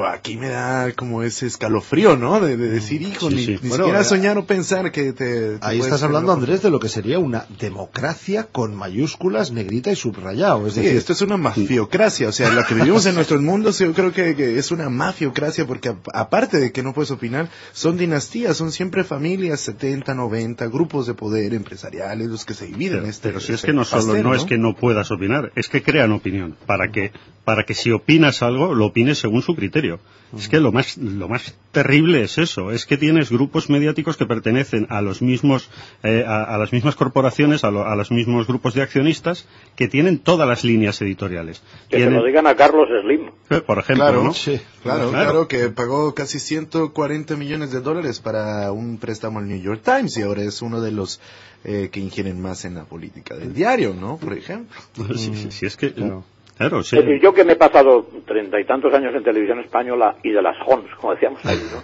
aquí me da como ese escalofrío, ¿no? De decir, hijo, ni siquiera soñar o pensar que te ahí estás hablando, Andrés, de lo que sería una democracia con mayúsculas, negrita y subrayado. Es decir, esto es una mafiocracia. O sea, lo que vivimos en nuestros mundos, yo creo que es una mafiocracia, porque aparte de que no puedes opinar, son dinastías, son siempre familias, 70, 90, grupos de poder empresariales, los que se dividen. Pero si es que no solo no es que no puedas opinar, es que crean opinión, para que si opinas algo, lo opines según su criterio. Es que lo más terrible es eso, es que tienes grupos mediáticos que pertenecen a los mismos a las mismas corporaciones, a los mismos grupos de accionistas que tienen todas las líneas editoriales. Se lo digan a Carlos Slim. Por ejemplo, claro, ¿no? Sí, claro, que pagó casi $140 millones para un préstamo al New York Times y ahora es uno de los que ingieren más en la política del diario, ¿no? Por ejemplo. Si es que... Claro, sí. Es decir, yo que me he pasado 30 y tantos años en televisión española y de las Hons, como decíamos ahí, ¿no?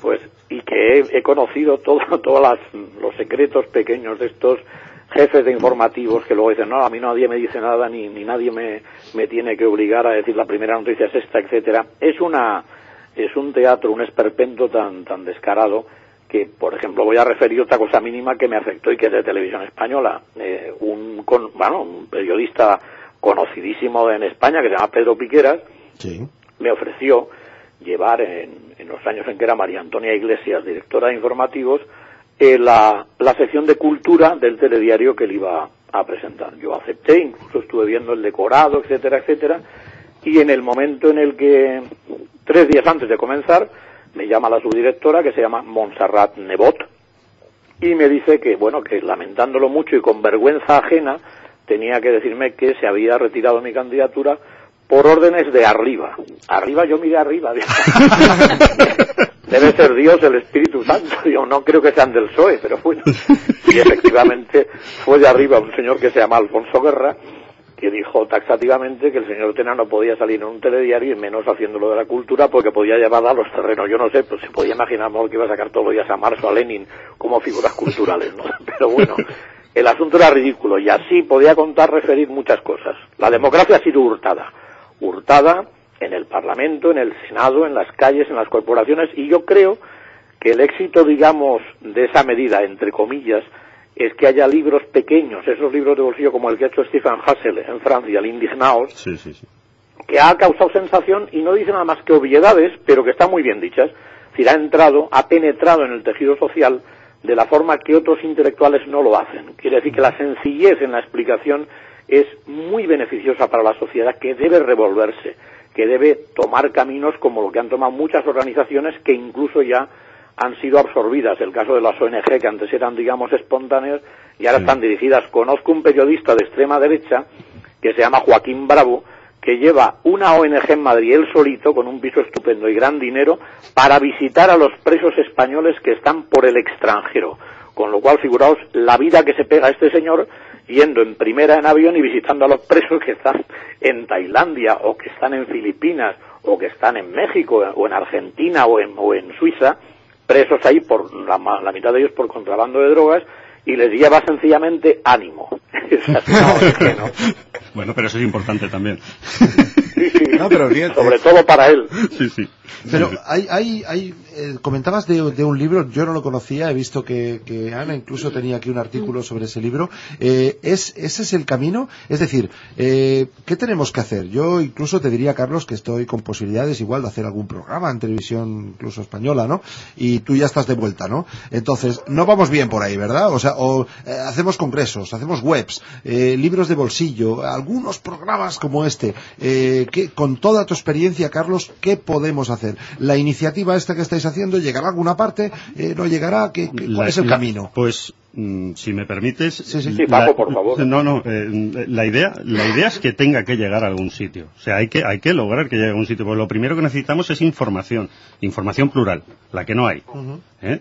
Pues, y que he conocido todos los secretos pequeños de estos jefes de informativos que luego dicen, no, a mí nadie me dice nada, ni nadie me tiene que obligar a decir la primera noticia es esta, etcétera. Es un teatro, un esperpento tan descarado que, por ejemplo, voy a referir otra cosa mínima que me afectó y que es de televisión española. Un periodista conocidísimo en España, que se llama Pedro Piqueras, me ofreció llevar en los años en que era María Antonia Iglesias, directora de informativos, la sección de cultura del telediario que él iba a presentar. Yo acepté, incluso estuve viendo el decorado, etcétera, etcétera, y en el momento en el que, 3 días antes de comenzar, me llama la subdirectora, que se llama Montserrat Nebot, y me dice que, bueno, que lamentándolo mucho y con vergüenza ajena, tenía que decirme que se había retirado mi candidatura por órdenes de arriba. Arriba, yo miré arriba. Debe ser Dios, el Espíritu Santo. Yo no creo que sean del PSOE, pero bueno. Y efectivamente fue de arriba un señor que se llama Alfonso Guerra, que dijo taxativamente que el señor Tena no podía salir en un telediario y menos haciéndolo de la cultura porque podía llevar a los terrenos. Yo no sé, pues se podía imaginar que iba a sacar todos los días a Marx o a Lenin como figuras culturales, ¿no? Pero bueno, el asunto era ridículo y así podía referir muchas cosas. La democracia ha sido hurtada en el Parlamento, en el Senado, en las calles, en las corporaciones, y yo creo que el éxito, digamos, de esa medida, entre comillas, es que haya libros pequeños, esos libros de bolsillo como el que ha hecho Stephen Hassel en Francia, el Indignaos, que ha causado sensación y no dice nada más que obviedades, pero que están muy bien dichas. Es decir, ha penetrado en el tejido social de la forma que otros intelectuales no lo hacen. Quiere decir que la sencillez en la explicación es muy beneficiosa para la sociedad, que debe revolverse, que debe tomar caminos como lo que han tomado muchas organizaciones que incluso ya han sido absorbidas. El caso de las ONG, que antes eran, digamos, espontáneas, y ahora están dirigidas. Conozco un periodista de extrema derecha que se llama Joaquín Bravo, que lleva una ONG en Madrid, él solito, con un piso estupendo y gran dinero, para visitar a los presos españoles que están por el extranjero. Con lo cual, figuraos la vida que se pega este señor yendo en primera en avión y visitando a los presos que están en Tailandia, o que están en Filipinas, o que están en México, o en Argentina, o en Suiza, presos ahí, por la mitad de ellos por contrabando de drogas, y les lleva sencillamente ánimo. ¿No? Bueno, pero eso es importante también. No, pero bien, sobre todo para él. Sí. Pero comentabas de un libro, yo no lo conocía, he visto que Ana incluso tenía aquí un artículo sobre ese libro. ¿Ese es el camino? Es decir, ¿qué tenemos que hacer? Yo incluso te diría, Carlos, que estoy con posibilidades igual de hacer algún programa en televisión incluso española, ¿no? Y tú ya estás de vuelta, ¿no? Entonces, no vamos bien por ahí, ¿verdad? O sea, hacemos congresos, hacemos webs, libros de bolsillo, algunos programas como este. Con toda tu experiencia, Carlos, ¿qué podemos hacer? La iniciativa esta que estáis haciendo, ¿llegará a alguna parte? ¿No llegará? ¿Cuál es el camino? Pues, si me permites... Sí, Paco, por favor. La idea es que tenga que llegar a algún sitio. O sea, hay que lograr que llegue a algún sitio. Pues lo primero que necesitamos es información plural, la que no hay.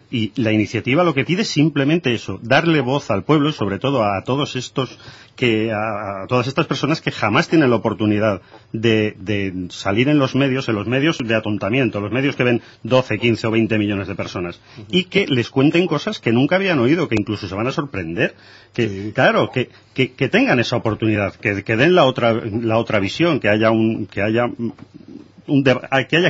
Y la iniciativa lo que pide es simplemente eso, darle voz al pueblo y sobre todo a todos estos a todas estas personas que jamás tienen la oportunidad de salir en los medios de atontamiento, los medios que ven 12, 15 o 20 millones de personas, y que les cuenten cosas que nunca habían oído, que incluso se van a sorprender, que tengan esa oportunidad, que den la otra visión, que haya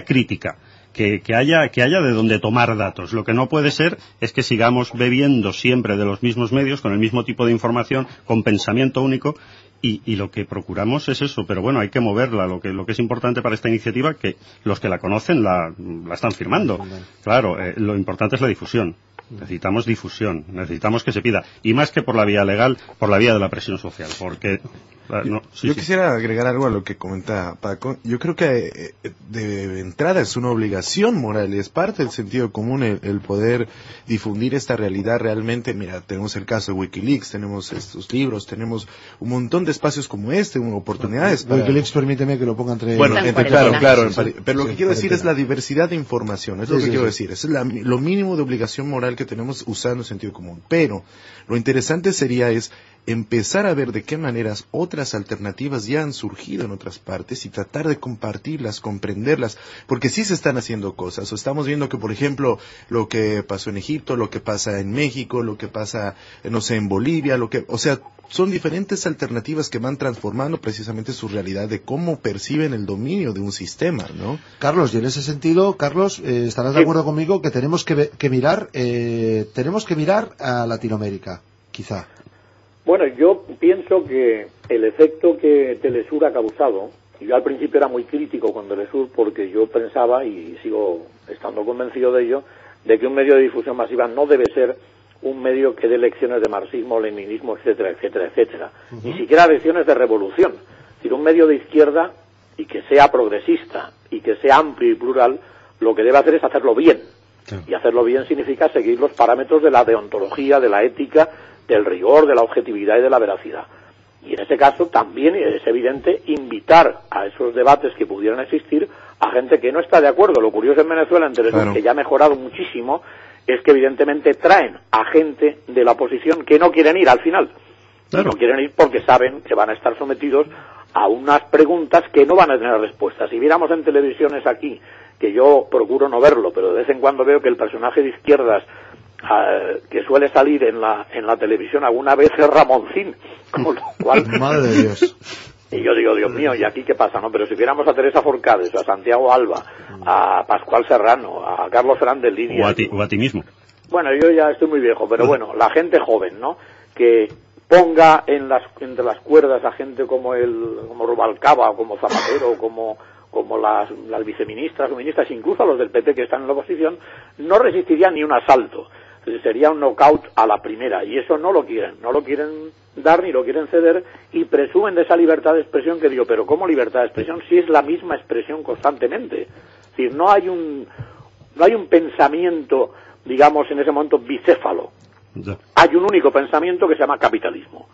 crítica. Que haya de donde tomar datos. Lo que no puede ser es que sigamos bebiendo siempre de los mismos medios, con el mismo tipo de información, con pensamiento único, y lo que procuramos es eso. Pero bueno, hay que moverla. Lo que es importante para esta iniciativa, que los que la conocen la están firmando. Claro, lo importante es la difusión. Necesitamos difusión, necesitamos que se pida, y más que por la vía legal, por la vía de la presión social, porque... Yo quisiera agregar algo a lo que comenta Paco. Yo creo que de entrada es una obligación moral, es parte del sentido común el poder difundir esta realidad realmente. Mira, tenemos el caso de Wikileaks, tenemos estos libros, tenemos un montón de espacios como oportunidades para... Wikileaks, permíteme que lo ponga entre... Bueno, claro, pero lo que quiero decir es la diversidad de información, es lo que quiero decir, es lo mínimo de obligación moral que tenemos usando el sentido común. Pero lo interesante sería empezar a ver de qué maneras otras alternativas ya han surgido en otras partes y tratar de compartirlas, comprenderlas, porque sí se están haciendo cosas. O estamos viendo que, por ejemplo, lo que pasó en Egipto, lo que pasa en México, lo que pasa, en Bolivia, son diferentes alternativas que van transformando precisamente su realidad de cómo perciben el dominio de un sistema, ¿no? Carlos, y en ese sentido, estarás de acuerdo conmigo que tenemos que mirar a Latinoamérica, quizá. Bueno, yo pienso que el efecto que Telesur ha causado, yo al principio era muy crítico con Telesur porque yo pensaba, y sigo estando convencido de ello, de que un medio de difusión masiva no debe ser un medio que dé lecciones de marxismo, leninismo, etcétera, etcétera, etcétera. Ni siquiera lecciones de revolución. Es decir, un medio de izquierda y que sea progresista y que sea amplio y plural, lo que debe hacer es hacerlo bien. Y hacerlo bien significa seguir los parámetros de la deontología, de la ética, del rigor, de la objetividad y de la veracidad. Y en este caso también es evidente invitar a esos debates que pudieran existir a gente que no está de acuerdo. Lo curioso en Venezuela, que ya ha mejorado muchísimo, es que evidentemente traen a gente de la oposición que no quieren ir al final. Claro. No quieren ir porque saben que van a estar sometidos a unas preguntas que no van a tener respuestas. Si viéramos en televisiones aquí, que yo procuro no verlo, pero de vez en cuando veo que el personaje de izquierdas que suele salir en la televisión alguna vez es Ramoncín, con lo cual... Madre de Dios. Y yo digo, Dios mío, ¿y aquí qué pasa? No, pero si viéramos a Teresa Forcades, a Santiago Alba, a Pascual Serrano, a Carlos Fernández Lidia... O a ti mismo. Bueno, yo ya estoy muy viejo, pero bueno, la gente joven, ¿no? Que ponga entre las cuerdas a gente como Rubalcaba, o como Zapatero, o como las viceministras o ministras, incluso a los del PP que están en la oposición, no resistirían ni un asalto. Sería un knockout a la primera, y eso no lo quieren dar ni lo quieren ceder, y presumen de esa libertad de expresión que digo, pero ¿cómo libertad de expresión si es la misma expresión constantemente? Es decir, no hay un pensamiento, digamos, en ese momento bicéfalo. Hay un único pensamiento que se llama capitalismo.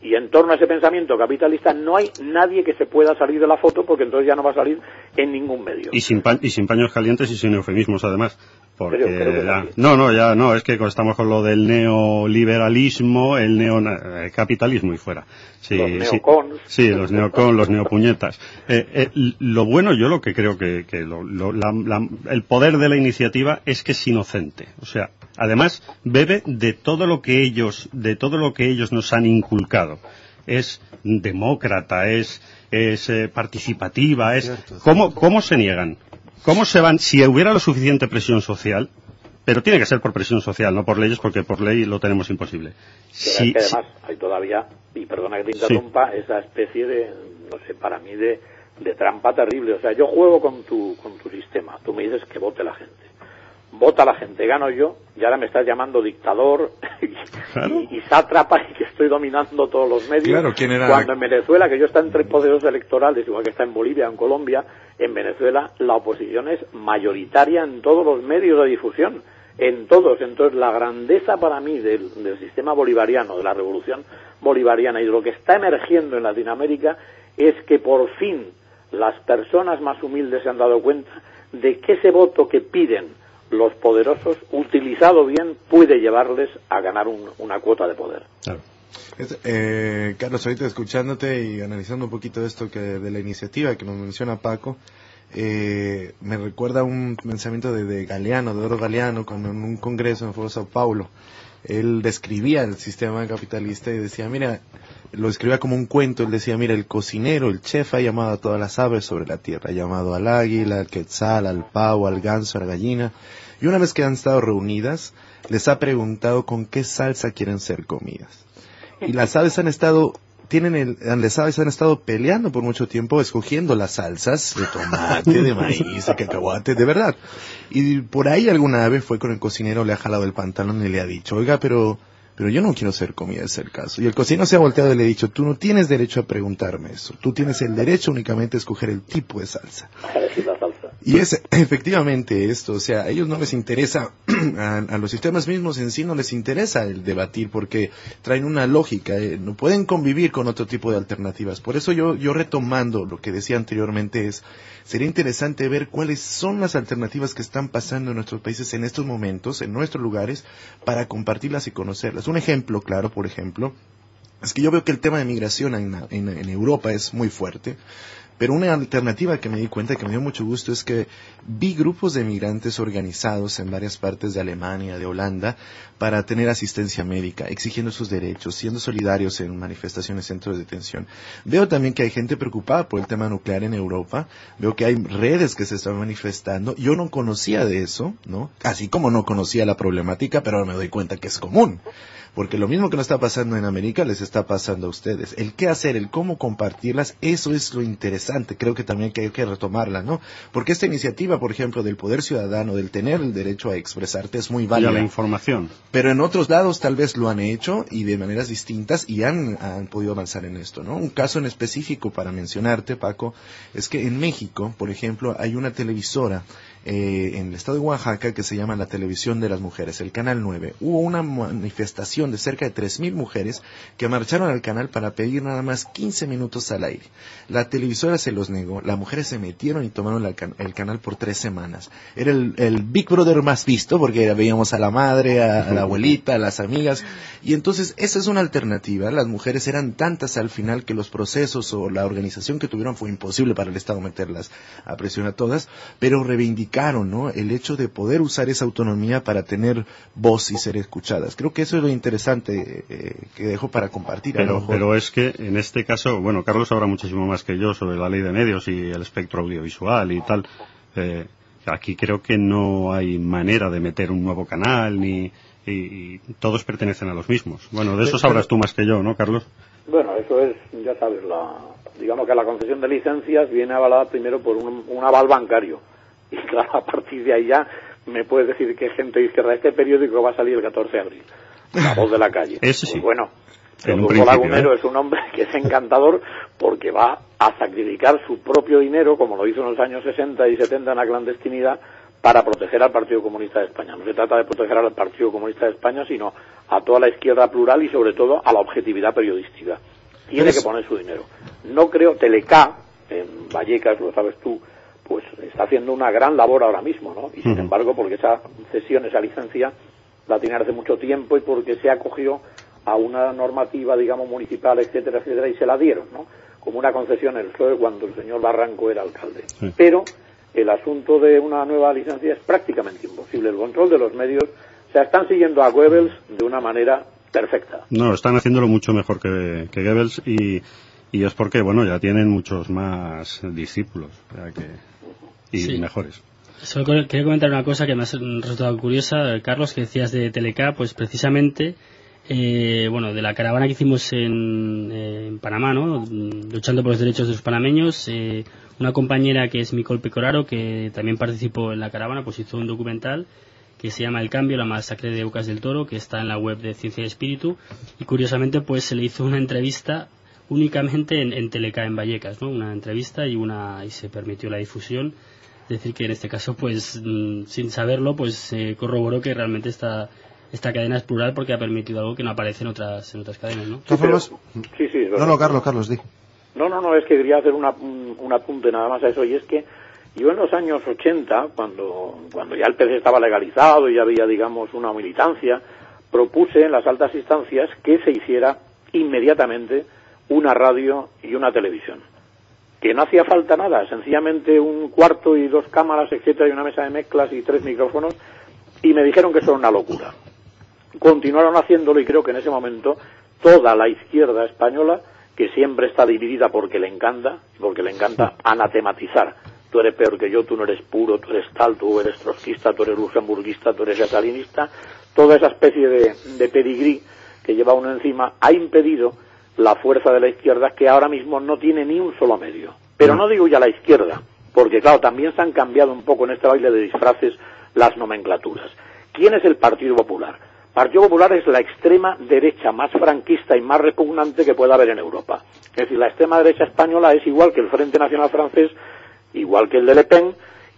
Y en torno a ese pensamiento capitalista no hay nadie que se pueda salir de la foto, porque entonces ya no va a salir en ningún medio. Y sin paños calientes y sin eufemismos, además. Porque es que estamos con lo del neoliberalismo, el neocapitalismo y fuera. Sí, los neocons. Sí, los neocons, los neopuñetas. Lo bueno, yo lo que creo que el poder de la iniciativa es que es inocente. O sea, además bebe de todo lo que ellos nos han inculcado. es demócrata, es participativa, ¿cómo se niegan? ¿Cómo se van? Si hubiera la suficiente presión social, pero tiene que ser por presión social, no por leyes, porque por ley lo tenemos imposible. Pero es que además hay todavía, y perdona que te interrumpa, esa especie de, no sé, para mí de trampa terrible. O sea, yo juego con tu sistema, tú me dices que vote la gente. Vota la gente, gano yo, y ahora me estás llamando dictador y sátrapa y que estoy dominando todos los medios. Claro, ¿quién era? Cuando en Venezuela, que yo está entre poderes electorales, igual que está en Bolivia, en Colombia, en Venezuela la oposición es mayoritaria en todos los medios de difusión, en todos. Entonces la grandeza para mí del sistema bolivariano, de la revolución bolivariana y de lo que está emergiendo en Latinoamérica es que por fin las personas más humildes se han dado cuenta de que ese voto que piden los poderosos, utilizado bien, puede llevarles a ganar una cuota de poder. Claro. Carlos, ahorita escuchándote y analizando un poquito esto de la iniciativa que nos menciona Paco, me recuerda un pensamiento de Galeano, de Oro Galeano, cuando en un congreso en Foro Sao Paulo, él describía el sistema capitalista y decía, mira, lo escribía como un cuento, él decía, mira, el cocinero, el chef ha llamado a todas las aves sobre la tierra, ha llamado al águila, al quetzal, al pavo, al ganso, a la gallina, y una vez que han estado reunidas, les ha preguntado con qué salsa quieren ser comidas. Y las aves han estado peleando por mucho tiempo, escogiendo las salsas de tomate, de maíz, de cacahuate, de verdad. Y por ahí alguna ave fue con el cocinero, le ha jalado el pantalón y le ha dicho, oiga, pero yo no quiero ser comida, es el caso. Y el cocinero se ha volteado y le ha dicho, tú no tienes derecho a preguntarme eso, tú tienes el derecho únicamente a escoger el tipo de salsa. Y es efectivamente esto, o sea, a ellos no les interesa, a los sistemas mismos en sí no les interesa el debatir porque traen una lógica, no pueden convivir con otro tipo de alternativas. Por eso yo retomando lo que decía anteriormente sería interesante ver cuáles son las alternativas que están pasando en nuestros países en estos momentos, en nuestros lugares, para compartirlas y conocerlas. Un ejemplo claro, por ejemplo, es que yo veo que el tema de migración en Europa es muy fuerte. Pero una alternativa que me di cuenta, que me dio mucho gusto, es que vi grupos de migrantes organizados en varias partes de Alemania, de Holanda, para tener asistencia médica, exigiendo sus derechos, siendo solidarios en manifestaciones, centros de detención. Veo también que hay gente preocupada por el tema nuclear en Europa, veo que hay redes que se están manifestando. Yo no conocía de eso, ¿no? Así como no conocía la problemática, pero ahora me doy cuenta que es común. Porque lo mismo que nos está pasando en América les está pasando a ustedes. El qué hacer, el cómo compartirlas, eso es lo interesante. Creo que también hay que retomarla, ¿no? Porque esta iniciativa, por ejemplo, del poder ciudadano, del tener el derecho a expresarte es muy válida. Y a la información. Pero en otros lados tal vez lo han hecho y de maneras distintas y han podido avanzar en esto, ¿no? Un caso en específico para mencionarte, Paco, es que en México, por ejemplo, hay una televisora en el estado de Oaxaca que se llama la Televisión de las Mujeres, el Canal 9. Hubo una manifestación de cerca de 3,000 mujeres que marcharon al canal para pedir nada más 15 minutos al aire. La televisora se los negó, las mujeres se metieron y tomaron el canal por 3 semanas. Era el Big Brother más visto porque veíamos a la madre, a la abuelita, a las amigas, y entonces esa es una alternativa. Las mujeres eran tantas al final que los procesos o la organización que tuvieron fue imposible para el Estado meterlas a presión a todas, pero reivindicaron, ¿no?, el hecho de poder usar esa autonomía para tener voz y ser escuchadas. Creo que eso es lo interesante que dejo para compartir. Pero es que en este caso, bueno, Carlos sabrá muchísimo más que yo sobre la ley de medios y el espectro audiovisual y tal. Aquí creo que no hay manera de meter un nuevo canal y todos pertenecen a los mismos. Bueno, de eso sabrás tú más que yo, ¿no, Carlos? Bueno, eso es, ya sabes, digamos que la concesión de licencias viene avalada primero por un aval bancario. Y claro, a partir de ahí ya me puedes decir que gente de izquierda, este periódico va a salir el 14 de abril, La Voz de la Calle. Ese sí. Pues bueno, Rodolfo Lagunero es un hombre que es encantador porque va a sacrificar su propio dinero, como lo hizo en los años 60 y 70 en la clandestinidad, para proteger al Partido Comunista de España. No se trata de proteger al Partido Comunista de España, sino a toda la izquierda plural y sobre todo a la objetividad periodística. Tiene que poner su dinero. No creo, Telecá, en Vallecas, lo sabes tú, pues está haciendo una gran labor ahora mismo, ¿no? Y sin embargo, porque esa cesión, esa licencia, la tiene hace mucho tiempo y porque se acogió a una normativa, digamos, municipal, etcétera, etcétera, y se la dieron, ¿no? Como una concesión en el PSOE cuando el señor Barranco era alcalde. Sí. Pero el asunto de una nueva licencia es prácticamente imposible. El control de los medios, o sea, están siguiendo a Goebbels de una manera perfecta. No, están haciéndolo mucho mejor que Goebbels y es porque, bueno, ya tienen muchos más discípulos, o sea y mejores. Solo quería comentar una cosa que me ha resultado curiosa, Carlos, que decías de Teleca, pues precisamente, de la caravana que hicimos en Panamá, ¿no? Luchando por los derechos de los panameños, una compañera que es Micol Pecoraro, que también participó en la caravana, pues hizo un documental que se llama El Cambio, la masacre de Bocas del Toro, que está en la web de Ciencia y Espíritu, y curiosamente pues se le hizo una entrevista únicamente en Teleca, en Vallecas, ¿no? Una entrevista y se permitió la difusión. Es decir, que en este caso, pues, sin saberlo, pues corroboró que realmente esta cadena es plural porque ha permitido algo que no aparece en otras cadenas, ¿no? Sí, no, Carlos, di. No, es que quería hacer un apunte nada más a eso, y es que yo en los años 80, cuando ya el PC estaba legalizado y ya había, digamos, una militancia, propuse en las altas instancias que se hiciera inmediatamente una radio y una televisión. Que no hacía falta nada, sencillamente un cuarto y 2 cámaras, etcétera, y una mesa de mezclas y 3 micrófonos, y me dijeron que eso era una locura. Continuaron haciéndolo y creo que en ese momento toda la izquierda española, que siempre está dividida porque le encanta anatematizar. Tú eres peor que yo, tú no eres puro, tú eres tal, tú eres trotskista, tú eres luxemburguista, tú eres estalinista. Toda esa especie de pedigrí que lleva uno encima ha impedido la fuerza de la izquierda, que ahora mismo no tiene ni un solo medio. Pero no digo ya la izquierda, porque claro, también se han cambiado un poco en este baile de disfraces las nomenclaturas. ¿Quién es el Partido Popular? Partido Popular es la extrema derecha más franquista y más repugnante que pueda haber en Europa. Es decir, la extrema derecha española es igual que el Frente Nacional francés, igual que el de Le Pen,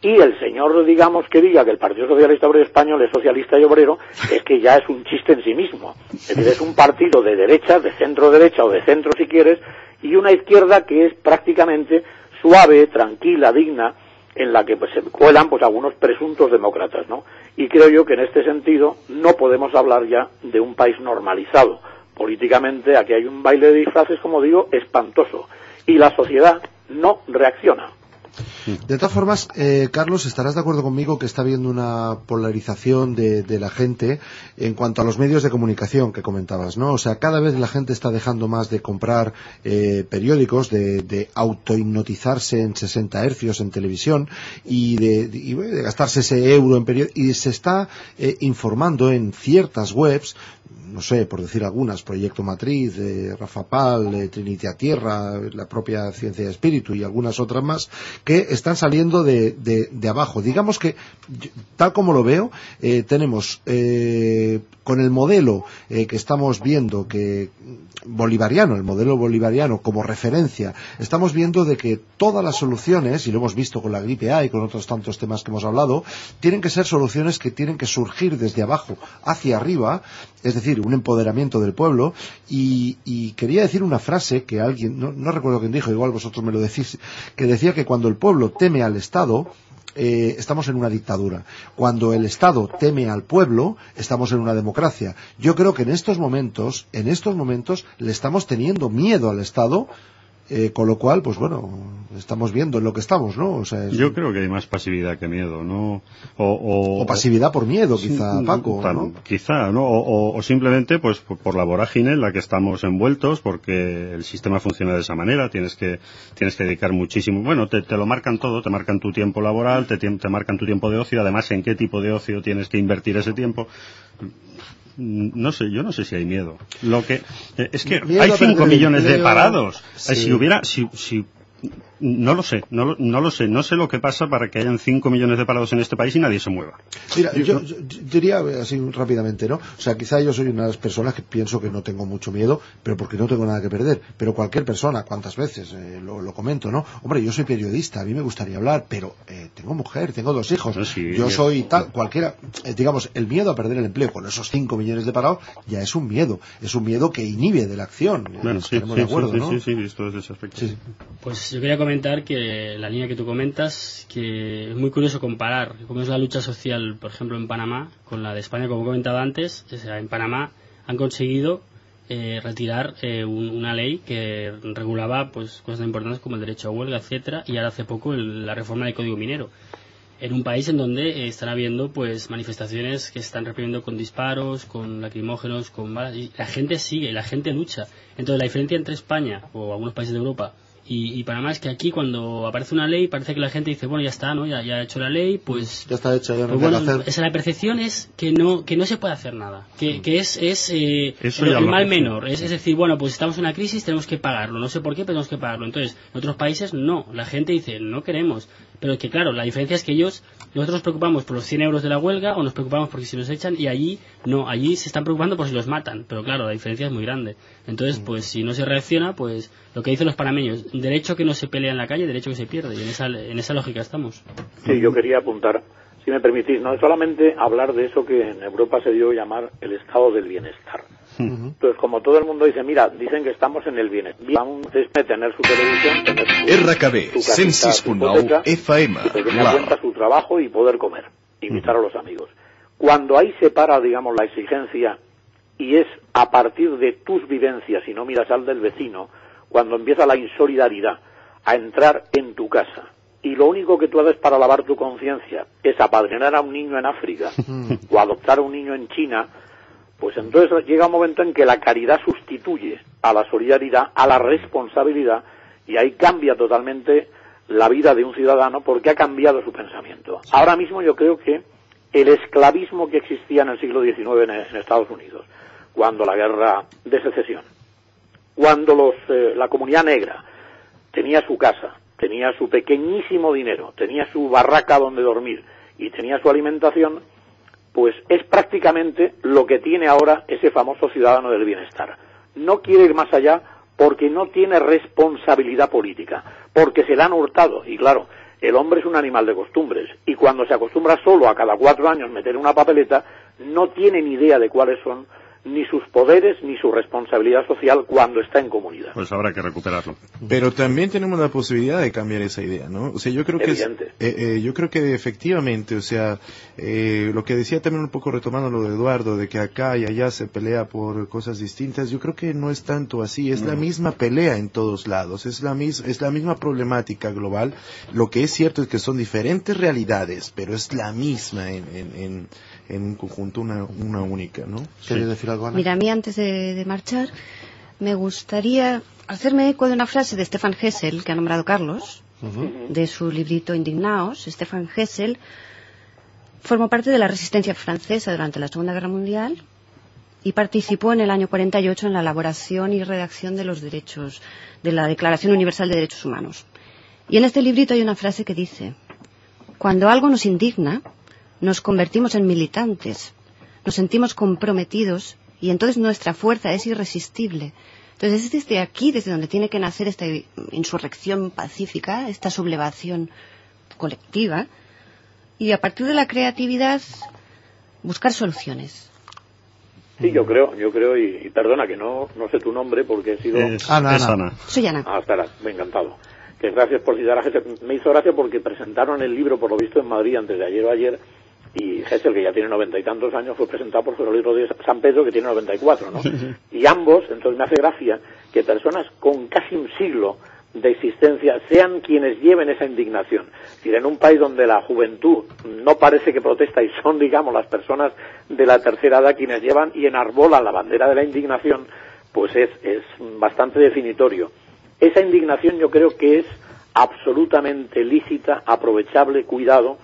y el señor, digamos, que diga que el Partido Socialista Obrero Español es socialista y obrero, es que ya es un chiste en sí mismo. Es decir, es un partido de derecha, de centro derecha o de centro si quieres, y una izquierda que es prácticamente suave, tranquila, digna, en la que pues se cuelan pues algunos presuntos demócratas, ¿no? Y creo yo que en este sentido no podemos hablar ya de un país normalizado. Políticamente aquí hay un baile de disfraces, como digo, espantoso, y la sociedad no reacciona. De todas formas, Carlos, estarás de acuerdo conmigo que está habiendo una polarización de la gente en cuanto a los medios de comunicación que comentabas, ¿no? O sea, cada vez la gente está dejando más de comprar periódicos, de autohipnotizarse en 60 hercios en televisión y de gastarse ese euro en periódicos, y se está informando en ciertas webs, no sé, por decir algunas, Proyecto Matriz, Rafa Pal, Trinity a Tierra, la propia Ciencia y Espíritu y algunas otras más, que están saliendo de abajo. Digamos que, tal como lo veo, tenemos con el modelo que estamos viendo, que el modelo bolivariano como referencia, estamos viendo de que todas las soluciones, y lo hemos visto con la gripe A y con otros tantos temas que hemos hablado, tienen que ser soluciones que tienen que surgir desde abajo hacia arriba, es decir, un empoderamiento del pueblo. Y quería decir una frase que alguien, no recuerdo quién dijo, igual vosotros me lo decís, que decía que cuando el pueblo teme al Estado, estamos en una dictadura. Cuando el Estado teme al pueblo, estamos en una democracia. Yo creo que en estos momentos le estamos teniendo miedo al Estado, con lo cual, pues bueno, estamos viendo en lo que estamos, ¿no? O sea, yo creo que hay más pasividad que miedo, ¿no? O pasividad por miedo, quizá, Paco, ¿no? Quizá, ¿no? O simplemente, pues, por la vorágine en la que estamos envueltos, porque el sistema funciona de esa manera, tienes que dedicar muchísimo. Bueno, te lo marcan todo, te marcan tu tiempo laboral, te marcan tu tiempo de ocio, además en qué tipo de ocio tienes que invertir ese tiempo. No sé, yo no sé si hay miedo. Es que hay 5 millones de parados. Sí. No lo sé, no sé lo que pasa para que hayan 5 millones de parados en este país y nadie se mueva. Mira, yo diría así rápidamente, ¿no? O sea, quizá yo soy una de las personas que pienso que no tengo mucho miedo, pero porque no tengo nada que perder. Pero cualquier persona, cuántas veces lo comento, ¿no? Hombre, yo soy periodista, a mí me gustaría hablar, pero tengo mujer, tengo 2 hijos, yo soy tal, cualquiera, digamos, el miedo a perder el empleo con esos 5 millones de parados ya es un miedo que inhibe de la acción. Bueno, estaremos de acuerdo, ¿no? Sí, esto es de ese aspecto. Sí. Pues yo quería comentar que la línea que tú comentas, que es muy curioso comparar cómo es la lucha social, por ejemplo, en Panamá con la de España, como comentaba antes. O sea, en Panamá han conseguido retirar una ley que regulaba pues cosas importantes como el derecho a huelga, etcétera, y ahora hace poco la reforma del Código Minero. en un país en donde están habiendo pues manifestaciones que se están reprimiendo con disparos, con lacrimógenos, con balas, y la gente sigue, la gente lucha. Entonces la diferencia entre España o algunos países de Europa y Panamá es que aquí cuando aparece una ley parece que la gente dice, bueno, ya está, ¿no? Ya ha hecho la ley, pues ya está hecho, ya no pues bueno, hacer. Esa, la percepción es que no se puede hacer nada, que es el mal menor, es decir, bueno, pues estamos en una crisis, tenemos que pagarlo, no sé por qué, pero tenemos que pagarlo. Entonces, en otros países no, la gente dice, no queremos, pero que claro, la diferencia es que nosotros nos preocupamos por los 100 euros de la huelga o nos preocupamos porque si nos echan, y allí no, allí se están preocupando por si los matan, pero claro, la diferencia es muy grande. Entonces, pues si no se reacciona, pues lo que dicen los panameños, derecho que no se pelea en la calle, derecho que se pierde, y en esa lógica estamos. Sí, yo quería apuntar, si me permitís, no es solamente hablar de eso que en Europa se dio a llamar el estado del bienestar. Entonces, como todo el mundo dice, mira, dicen que estamos en el bienestar, vamos a tener su televisión, tener RKB, 106.9 FM, que tenga cuenta su trabajo y poder comer, invitar a los amigos. Cuando ahí se para, digamos, la exigencia y es a partir de tus vivencias y no miras al del vecino, cuando empieza la insolidaridad a entrar en tu casa y lo único que tú haces para lavar tu conciencia es apadrinar a un niño en África o adoptar a un niño en China, pues entonces llega un momento en que la caridad sustituye a la solidaridad, a la responsabilidad, y ahí cambia totalmente la vida de un ciudadano porque ha cambiado su pensamiento. Ahora mismo yo creo que el esclavismo que existía en el siglo XIX en Estados Unidos, cuando la guerra de secesión, cuando la comunidad negra tenía su casa, tenía su pequeñísimo dinero, tenía su barraca donde dormir y tenía su alimentación, pues es prácticamente lo que tiene ahora ese famoso ciudadano del bienestar. No quiere ir más allá porque no tiene responsabilidad política, porque se la han hurtado. Y claro, el hombre es un animal de costumbres, y cuando se acostumbra solo a cada 4 años meter una papeleta, no tiene ni idea de cuáles son ni sus poderes ni su responsabilidad social cuando está en comunidad. Pues habrá que recuperarlo. Pero también tenemos la posibilidad de cambiar esa idea, ¿no? O sea, yo creo yo creo que efectivamente, o sea, lo que decía también un poco retomando lo de Eduardo, de que acá y allá se pelea por cosas distintas, yo creo que no es tanto así, es la misma pelea en todos lados, es la misma problemática global. Lo que es cierto es que son diferentes realidades, pero es la misma en un conjunto, una única, ¿no? ¿Querías decir algo, Ana? Mira, a mí antes de marchar me gustaría hacerme eco de una frase de Stefan Hessel, que ha nombrado Carlos, de su librito Indignaos. Stefan Hessel formó parte de la resistencia francesa durante la Segunda Guerra Mundial y participó en el año 48 en la elaboración y redacción de los derechos, de la Declaración Universal de Derechos Humanos. Y en este librito hay una frase que dice: cuando algo nos indigna, nos convertimos en militantes, nos sentimos comprometidos y entonces nuestra fuerza es irresistible. Entonces es desde aquí, desde donde tiene que nacer esta insurrección pacífica, esta sublevación colectiva, y a partir de la creatividad buscar soluciones. Sí, yo creo, y perdona que no sé tu nombre porque he sido... Ana. Soy Ana. Estarás, me ha encantado. Que gracias por citar a Hessel. Me hizo gracia porque presentaron el libro, por lo visto, en Madrid antes de ayer o ayer, y Hessel, que ya tiene 90 y tantos años, fue presentado por José Luis Rodríguez San Pedro, que tiene 94, ¿no? Y ambos, entonces me hace gracia que personas con casi un siglo de existencia sean quienes lleven esa indignación. Es decir, en un país donde la juventud no parece que protesta y son, digamos, las personas de la tercera edad quienes llevan y enarbolan la bandera de la indignación, pues es bastante definitorio. Esa indignación yo creo que es absolutamente lícita, aprovechable, cuidado,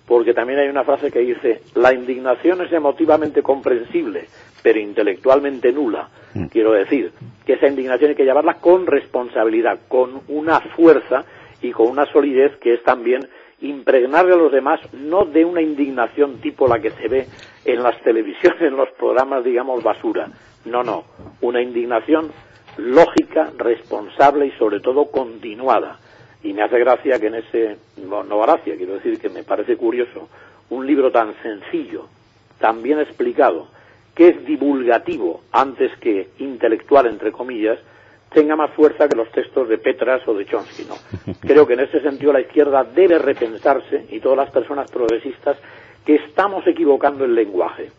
porque también hay una frase que dice: la indignación es emotivamente comprensible, pero intelectualmente nula. Quiero decir que esa indignación hay que llevarla con responsabilidad, con una fuerza y con una solidez que es también impregnarle a los demás, no de una indignación tipo la que se ve en las televisiones, en los programas, digamos, basura. No, una indignación lógica, responsable y sobre todo continuada. Y me hace gracia que en ese, no gracia, quiero decir que me parece curioso, un libro tan sencillo, tan bien explicado, que es divulgativo antes que intelectual, entre comillas, tenga más fuerza que los textos de Petras o de Chomsky, ¿no? Creo que en ese sentido la izquierda debe repensarse, y todas las personas progresistas, que estamos equivocando el lenguaje,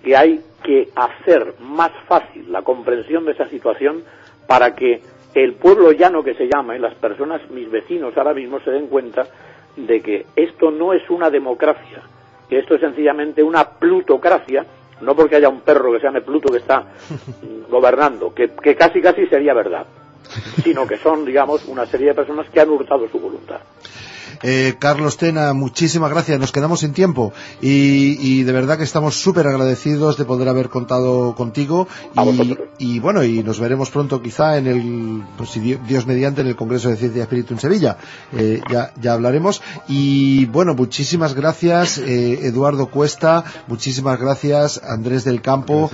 que hay que hacer más fácil la comprensión de esa situación para que el pueblo llano que se llama y las personas, mis vecinos ahora mismo, se den cuenta de que esto no es una democracia, que esto es sencillamente una plutocracia, no porque haya un perro que se llame Pluto que está gobernando, que casi sería verdad, sino que son, digamos, una serie de personas que han hurtado su voluntad. Carlos Tena, muchísimas gracias, nos quedamos sin tiempo y de verdad que estamos súper agradecidos de poder haber contado contigo y bueno, y nos veremos pronto quizá en el, pues si Dios mediante, en el Congreso de Ciencia y Espíritu en Sevilla, ya hablaremos. Y bueno, muchísimas gracias Eduardo Cuesta, muchísimas gracias Andrés del Campo,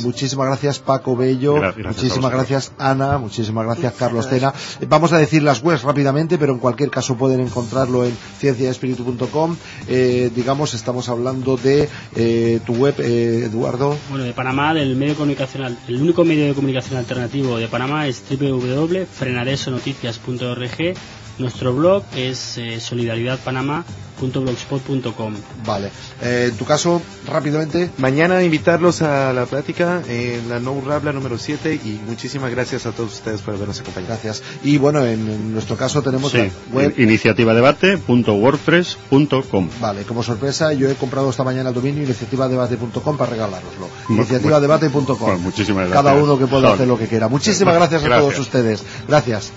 muchísimas gracias Paco Bello, muchísimas gracias Ana, muchísimas gracias Carlos Tena. Vamos a decir las webs rápidamente, pero en cualquier caso pueden encontrarlo en cienciaespíritu.com. Digamos, estamos hablando de tu web, Eduardo. Bueno, de Panamá, del medio comunicacional, el único medio de comunicación alternativo de Panamá es www.frenaresonoticias.org. Nuestro blog es solidaridadpanamá.blogspot.com. Vale. En tu caso, rápidamente. Mañana invitarlos a la plática en la No Rabla número 7 y muchísimas gracias a todos ustedes por habernos acompañado. Gracias. Y bueno, en nuestro caso tenemos la web iniciativadebate.wordpress.com. Vale, como sorpresa, yo he comprado esta mañana el dominio iniciativadebate.com para regalároslo. Iniciativadebate.com. Bueno, muchísimas gracias. Cada uno que pueda hacer lo que quiera. Muchísimas gracias a todos ustedes. Gracias.